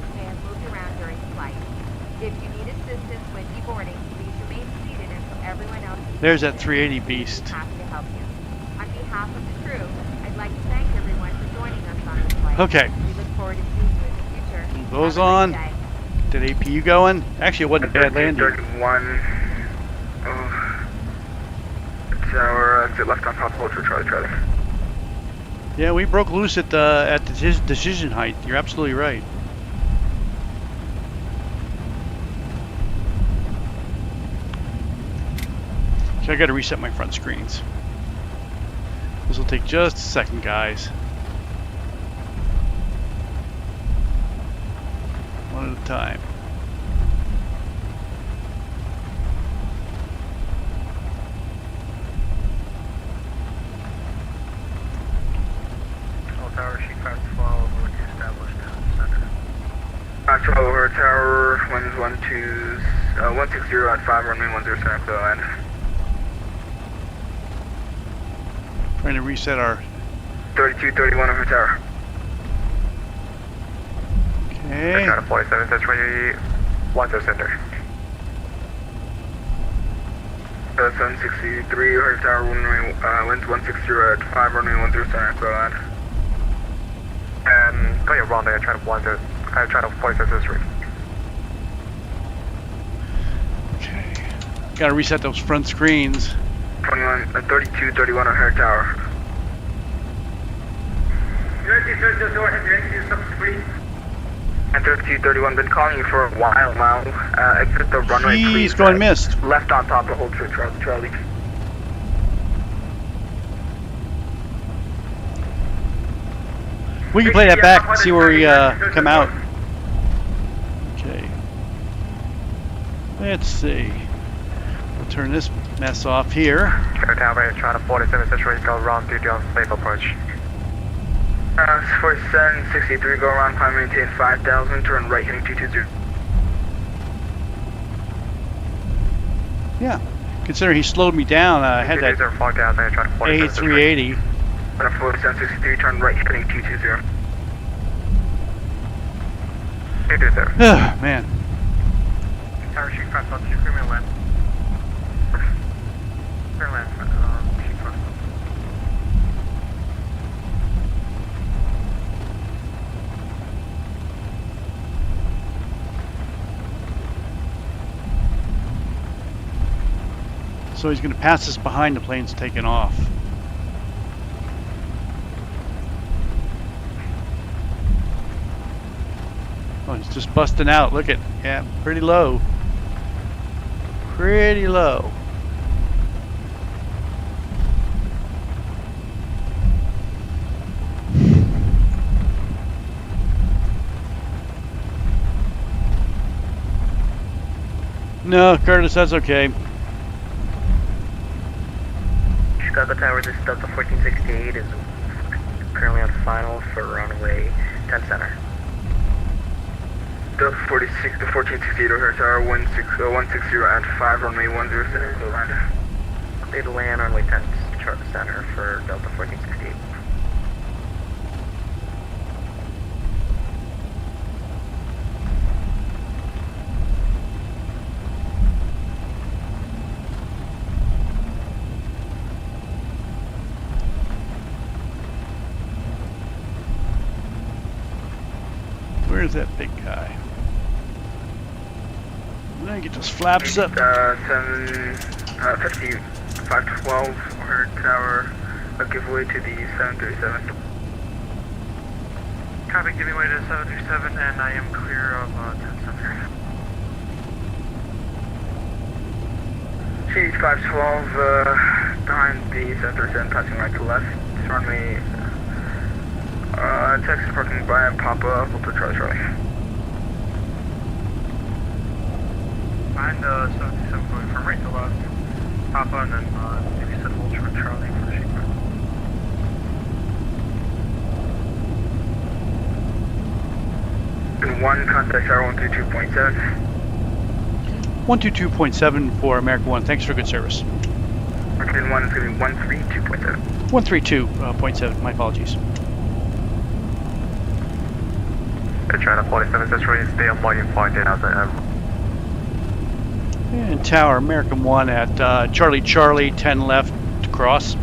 If you need assistance when deboarding, please remain seated until everyone else is There's that 380 beast. happy to help you. On behalf of the crew, I'd like to thank everyone for joining us on this flight. Okay. We look forward to seeing you in the future. Those Have a on. great day. Did APU going? Actually, it wasn't a bad landing. 31. Tower exit left on Papa, hold your Charlie. Yeah, we broke loose at the decision height. You're absolutely right. So I got to reset my front screens. This will take just a second, guys. One at a time. All tower, sheet 512, over to established center. 512 over tower, winds 160 at 5, runway 10 center, clear land. Trying to reset our 3231 over tower. Okay. China 47, that's ready. 10 center. 763, Hurricane Tower, runway, winds 160 at 5, runway 10 center, go ahead. And go your rendezvous, I try to 4663. Okay. Gotta reset those front screens. 32, 31 on Hurricane Tower. And 3231, been calling you for a while now. Exit the runway, please. He's going missed. Left on top of hold true, Charlie. We can play that back and see where we come out. Okay. Let's see. We'll turn this mess off here. Tower, trying to 47 situation, go round duty on safe approach. 4763, go around, climb, maintain 5000, turn right, heading 220. Yeah. Considering he slowed me down, I had that A380. 4763, turn right, heading 220. 220. Man. Tower sheet front, on two crewman land. Turn land front, sheet front. So he's going to pass us behind the plane's taking off. Oh, he's just busting out. Look at, yeah, pretty low. Pretty low. No, Curtis, that's okay. Chicago Tower, this is Delta 1468 is currently on final for runway 10 center. Delta 46 to 1468 O'Hare Tower, 160 at 5, runway 10 center, go land. They'd land runway 10 center for Delta 1468. Where's that big guy? Let me get those flaps up. 512 O'Hare Tower, a giveaway to the 737. Copy, give me way to 737, and I am clear of 10 center. Sheet 512, behind the 737, passing right to left. Runway, Texas parking by Papa, Hotel Charlie. Behind 737 going from right to left. Papa, and then maybe set hold short Charlie for the sheet front. And 1, contact tower 122.7. 122.7 for American 1. Thanks for good service. American 1 is going to be 132.7. 132.7. My apologies. China 47 situation, stay on volume 5,000. And tower, American 1 at Charlie Charlie, 10 left to cross.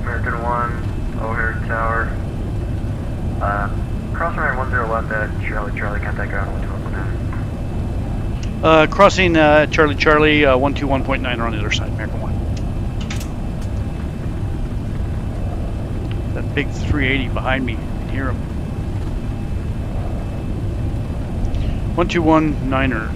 American 1, O'Hare Tower. Cross runway 10 left at Charlie Charlie, contact ground 121.9. Crossing Charlie Charlie, 121.9 on the other side, American 1. That big 380 behind me, you can hear him. 121.9er.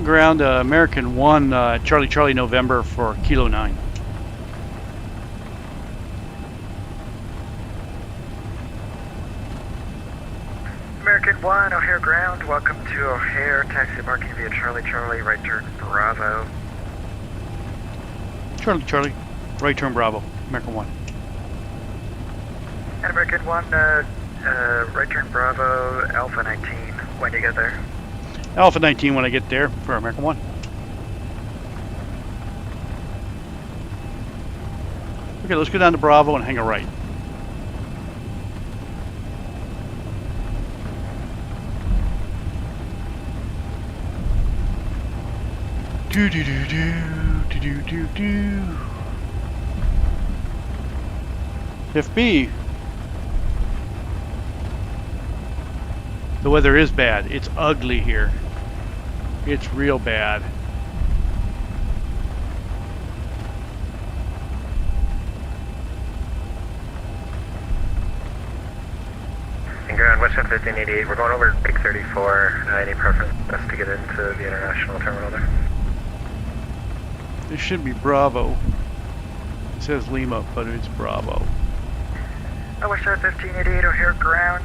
Ground American 1, Charlie Charlie November for Kilo 9. American 1, O'Hare ground. Welcome to O'Hare. Taxi marking via Charlie Charlie, right turn Bravo. Charlie Charlie, right turn Bravo, American 1. American 1, right turn Bravo, Alpha 19, when do you get there? Alpha 19 when I get there for American 1. Okay, let's go down to Bravo and hang a right. Do do do do do do do. FB. The weather is bad. It's ugly here. It's real bad. Ground, Western 1588, we're going over Peak 34. Any preference best to get into the international terminal there? This should be Bravo. It says Lima, but it's Bravo. Western 1588, O'Hare ground,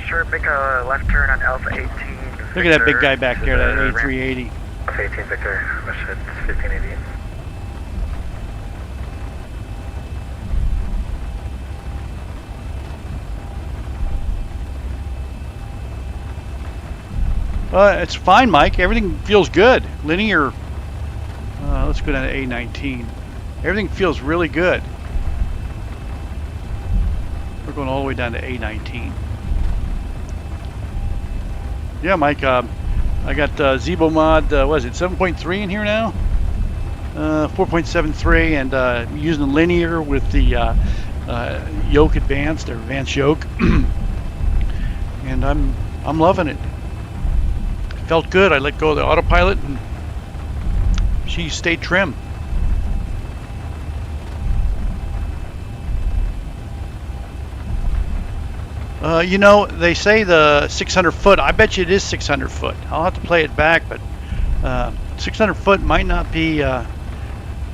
sure, make a left turn on Alpha 18. Look at that big guy back there, that A380. Alpha 18 Victor, Western 1588. It's fine, Mike. Everything feels good. Linear. Let's go down to A19. Everything feels really good. We're going all the way down to A19. Yeah, Mike. I got ZiboMod. What is it? 7.3 in here now. 4.73, and using linear with the yoke advanced or advanced yoke, and I'm loving it. Felt good. I let go of the autopilot and she stayed trim. You know, they say the 600 foot. I bet you it is 600 foot. I'll have to play it back, but 600 foot might not be.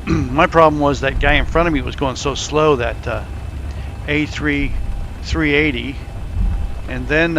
My problem was that guy in front of me was going so slow that A3 380, and then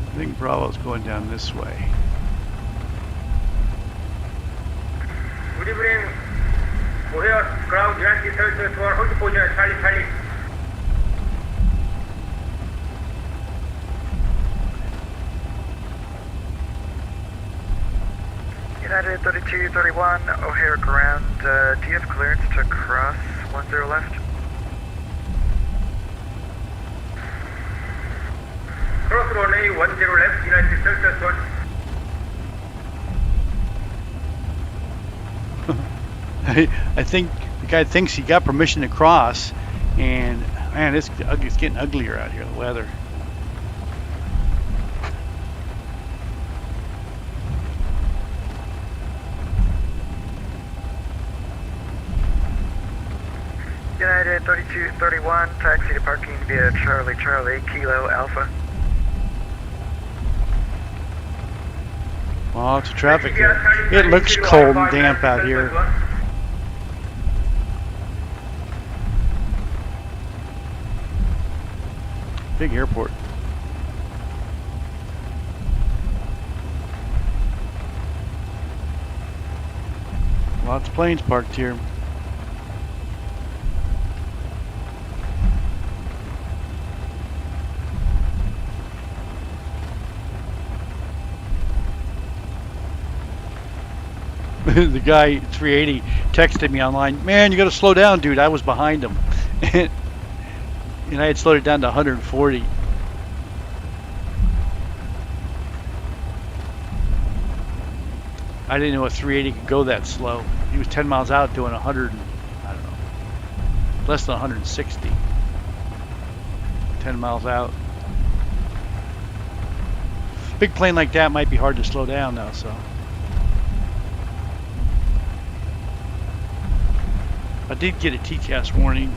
I think Bravo's going down this way. Good evening. O'Hare ground, Yankee 32 to our hold position, Charlie. United 3231, O'Hare ground, do you have clearance to cross 10 left? Cross runway 10 left, United 32. I think the guy thinks he got permission to cross, and man, it's getting uglier out here, the weather. United 3231, taxi to parking via Charlie, Kilo Alpha. Lots of traffic here. It looks cold and damp out here. Big airport. Lots of planes parked here. The guy 380 texted me online, man, you gotta slow down, dude. I was behind him. And I had slowed it down to 140. I didn't know a 380 could go that slow. He was 10 miles out doing 100, I don't know, less than 160. 10 miles out. Big plane like that might be hard to slow down now, so. I did get a TCAS warning.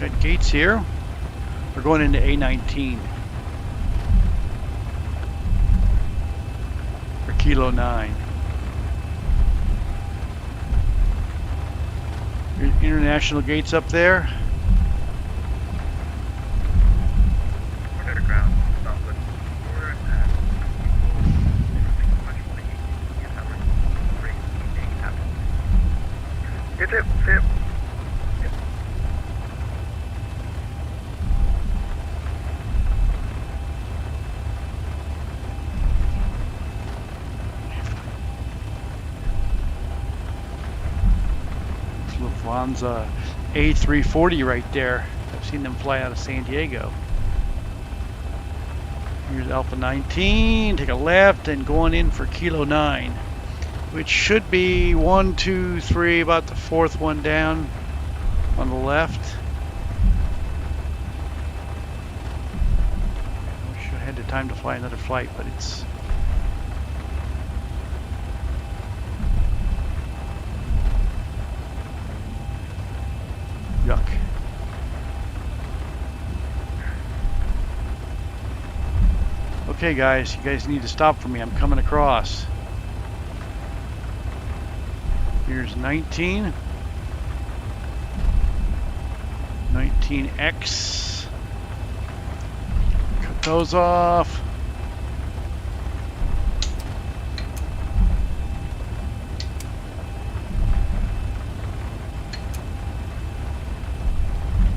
Got gates here. We're going into A19 for Kilo 9. International gates up there. We're to ground. Zip. Lufthansa A340 right there. I've seen them fly out of San Diego. Here's Alpha 19. Take a left and going in for Kilo 9, which should be 1, 2, 3, about the fourth one down on the left. I wish I had the time to fly another flight, but it's yuck. Okay guys, you guys need to stop for me. I'm coming across. Here's 19. 19X. Cut those off.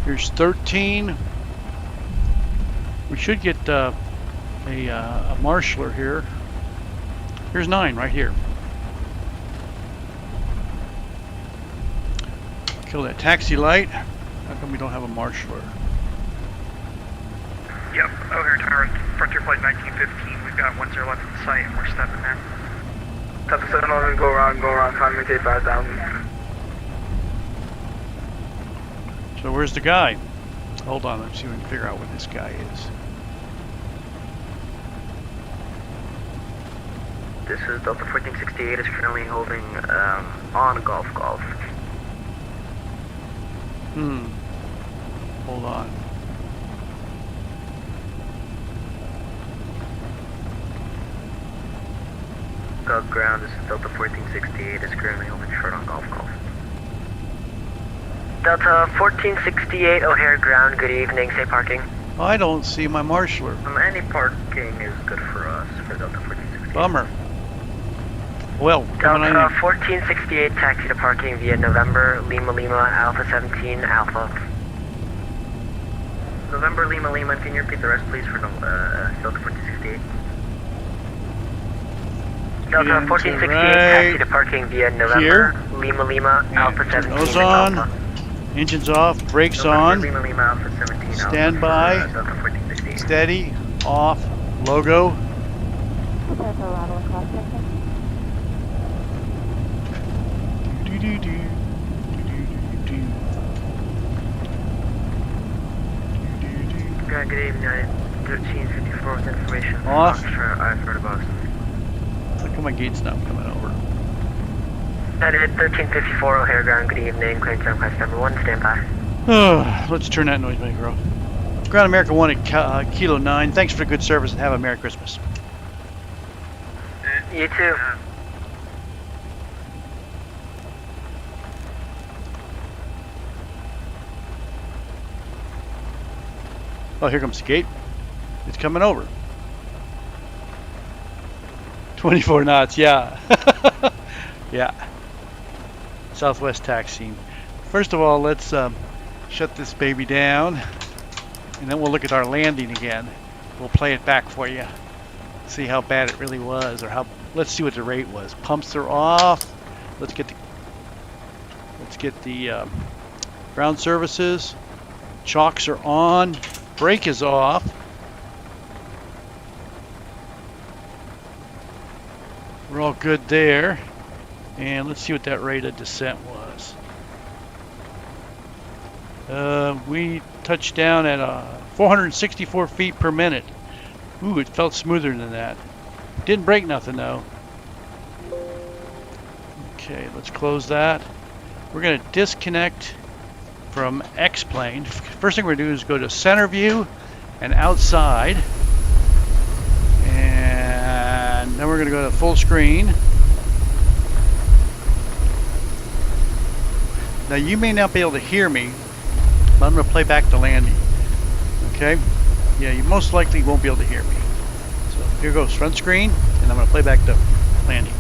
Here's 13. We should get a marshaller here. Here's 9 right here. Kill that taxi light. How come we don't have a marshaller? Yep, O'Hare Tower, Frontier Flight 1915. We've got 10 left at the site and we're stepping there. Delta 711, go around, time maintain 5,000. So where's the guy? Hold on, let's see if we can figure out what this guy is. This is Delta 1468 is currently holding on Golf. Hold on. Gulf ground, this is Delta 1468 is currently holding short on Golf. Delta 1468 O'Hare ground, good evening, say parking. I don't see my marshaller. Any parking is good for us for Delta 1468. Bummer. Well, Delta 1468 taxi to parking via November Lima Alpha 17 Alpha. November Lima, can you repeat the rest please for Delta 1468? Delta 1468 taxi to parking via November here. Lima Alpha 17 Nose on. Alpha. Engines off, brakes on. Lima Alpha 17 Stand by. Delta 1468. Steady. Off. Logo. Good evening, 1354 with information. Off. I've heard about it. Look at my gates now coming over. United 1354 O'Hare ground, good evening. Clearing time class number 1, stand by. Let's turn that noisemaker off. Ground America 1 at Kilo 9. Thanks for the good service and have a Merry Christmas. You too. Oh, here comes the gate. It's coming over. 24 knots, yeah. Yeah. Southwest taxiing. First of all, let's shut this baby down, and then we'll look at our landing again. We'll play it back for you. See how bad it really was, or how. Let's see what the rate was. Pumps are off. Let's get the ground services. Chocks are on. Brake is off. We're all good there. And let's see what that rate of descent was. We touched down at 464 feet per minute. Ooh, it felt smoother than that. Didn't break nothing though. Okay, let's close that. We're going to disconnect from X-plane. First thing we're going to do is go to center view and outside. And then we're going to go to full screen. Now you may not be able to hear me, but I'm going to play back the landing. Okay? Yeah, you most likely won't be able to hear me. So here goes front screen, and I'm going to play back the landing.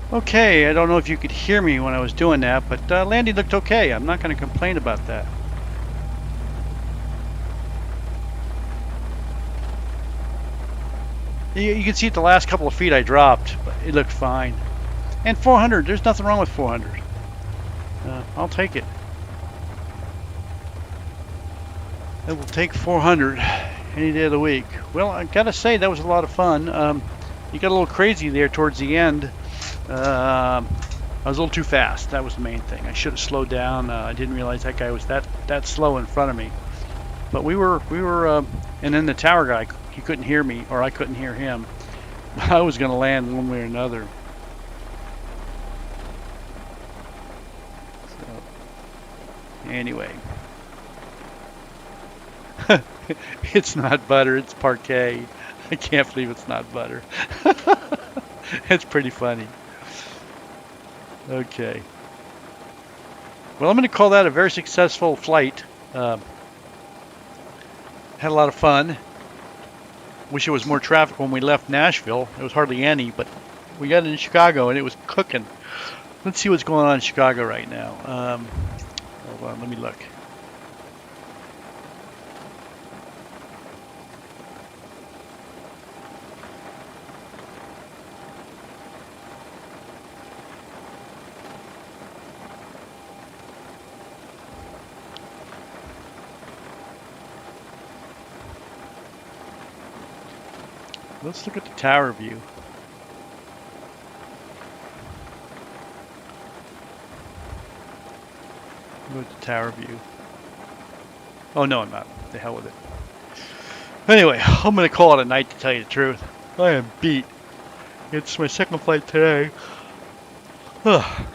Okay, I don't know if you could hear me when I was doing that, but landing looked okay. I'm not going to complain about that. You can see the last couple of feet I dropped, but it looked fine. And 400, there's nothing wrong with 400. I'll take it. I will take 400 any day of the week. Well, I gotta say that was a lot of fun. You got a little crazy there towards the end. I was a little too fast. That was the main thing. I should have slowed down. I didn't realize that guy was that slow in front of me. But we were, and then the tower guy, he couldn't hear me, or I couldn't hear him. I was going to land one way or another. So, anyway, it's not butter. It's parquet. I can't believe it's not butter. It's pretty funny. Okay. Well, I'm going to call that a very successful flight. Had a lot of fun. Wish it was more traffic when we left Nashville. There was hardly any, but we got into Chicago and it was cooking. Let's see what's going on in Chicago right now. Hold on, let me look. Let's look at the tower view. Go to tower view. Oh no, I'm not. The hell with it. Anyway, I'm gonna call it a night to tell you the truth. I am beat. It's my second flight today. Ugh.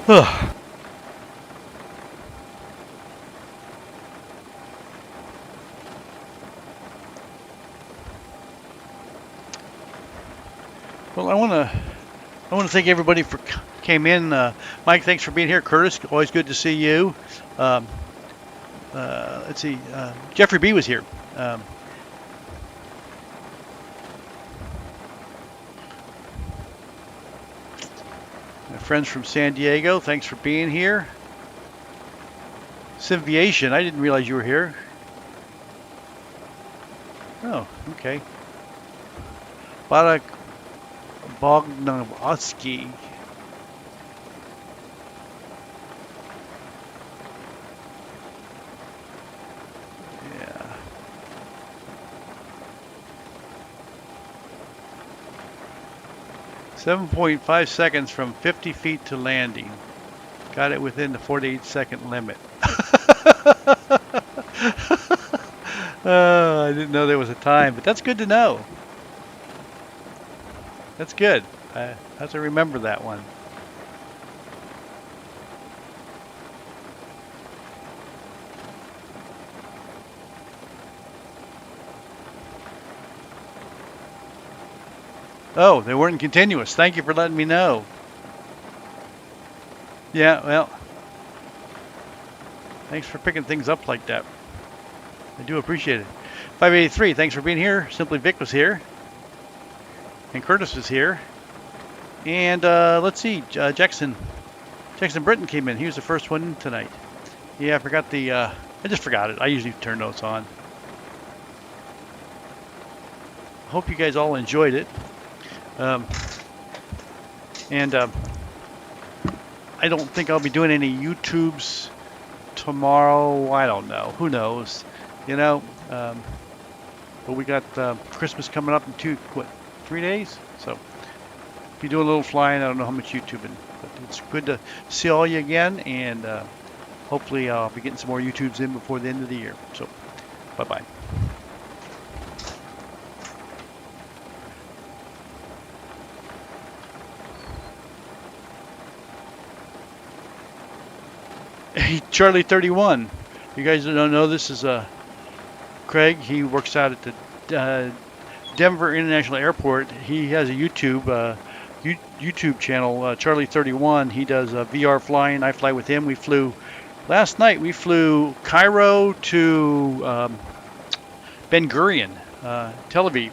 Ugh. Well, I want to thank everybody for came in. Mike, thanks for being here. Curtis, always good to see you. Let's see. Jeffrey B was here. My friends from San Diego, thanks for being here. Simviation, I didn't realize you were here. Oh, okay. Bogdanovsky. Yeah. .5 seconds from 50 feet to landing. Got it within the 48-second limit. I didn't know there was a time, but that's good to know. That's good. I have to remember that one. Oh, they weren't continuous. Thank you for letting me know. Yeah, well, thanks for picking things up like that. I do appreciate it. 583, thanks for being here. Simply Vic was here. And Curtis was here. And let's see, Jackson Britton came in. He was the first one in tonight. Yeah, I forgot the, I just forgot it. I usually turn those on. Hope you guys all enjoyed it. I don't think I'll be doing any YouTubes tomorrow. I don't know. Who knows? You know, but we got Christmas coming up in 3 days, so be doing a little flying. I don't know how much YouTubing, but it's good to see all you again, and hopefully I'll be getting some more YouTubes in before the end of the year. So, bye-bye. Hey, Charlie 31. You guys don't know, this is Craig. He works out at the Denver International Airport. He has a YouTube channel, Charlie 31. He does VR flying. I fly with him. We flew last night. We flew Cairo to Ben Gurion, Tel Aviv,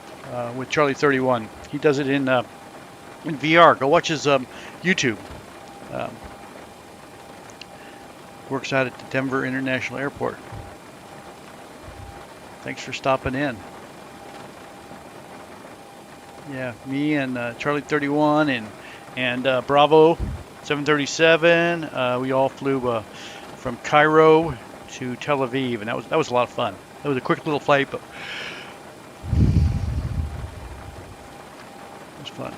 with Charlie 31. He does it in VR. Go watch his YouTube. Works out at the Denver International Airport. Thanks for stopping in. Yeah, me and Charlie 31 and Bravo 737. We all flew from Cairo to Tel Aviv, and that was a lot of fun. That was a quick little flight, but it was fun.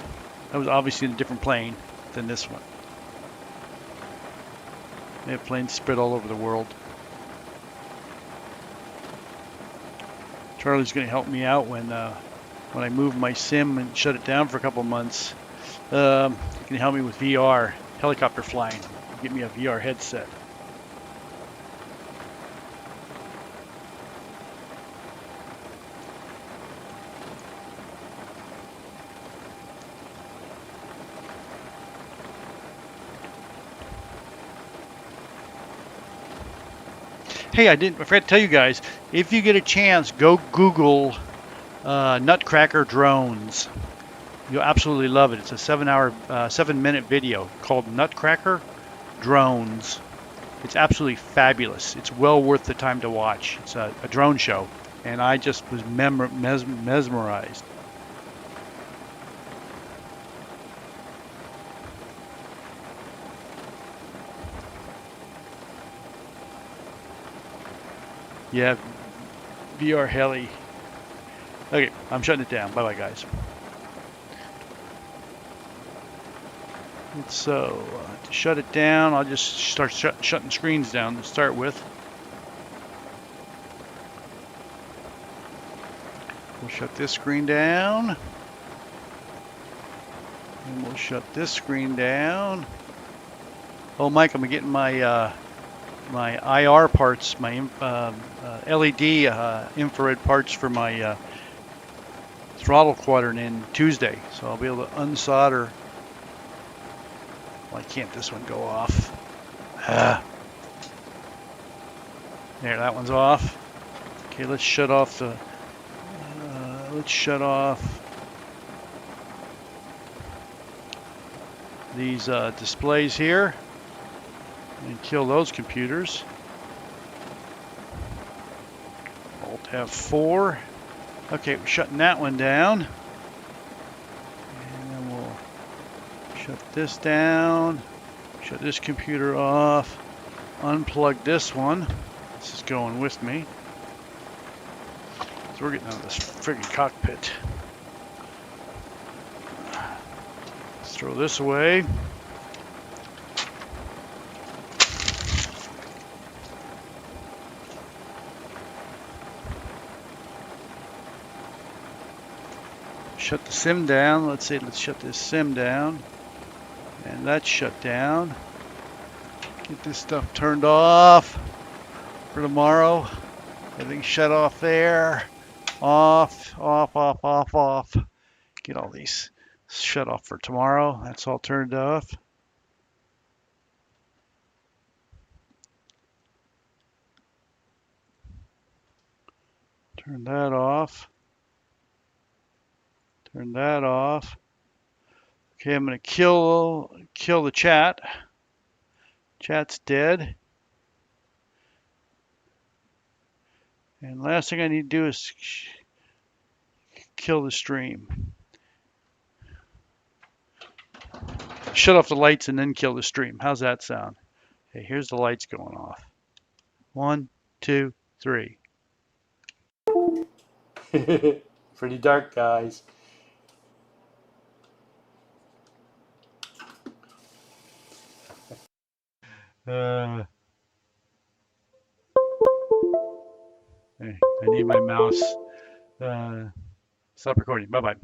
That was obviously in a different plane than this one. They have planes spread all over the world. Charlie's going to help me out when I move my sim and shut it down for a couple months. He can help me with VR, helicopter flying. Get me a VR headset. Hey, I forgot to tell you guys, if you get a chance, go Google Nutcracker drones. You'll absolutely love it. It's a 7-minute video called Nutcracker drones. It's absolutely fabulous. It's well worth the time to watch. It's a drone show, and I just was mesmerized. Yeah, VR heli. Okay, I'm shutting it down. Bye-bye, guys. So, to shut it down, I'll just start shutting screens down to start with. We'll shut this screen down. And we'll shut this screen down. Oh, Mike, I'm getting my my IR parts, my LED infrared parts for my throttle quadrant in Tuesday. So I'll be able to unsolder. Why can't this one go off? There, that one's off. Okay, let's shut off the. Let's shut off these displays here and kill those computers. Alt F4. Okay, we're shutting that one down. And then we'll shut this down. Shut this computer off. Unplug this one. This is going with me. So we're getting out of this friggin' cockpit. Let's throw this away. Shut the sim down. Let's shut this sim down. And that's shut down. Get this stuff turned off for tomorrow. Everything's shut off there. Off, off, off, off, off. Get all these shut off for tomorrow. That's all turned off. Turn that off. Turn that off. Okay, I'm going to kill the chat. Chat's dead. And last thing I need to do is kill the stream. Shut off the lights and then kill the stream. How's that sound? Okay, here's the lights going off. 1, 2, 3. Pretty dark, guys. I need my mouse. Stop recording. Bye-bye.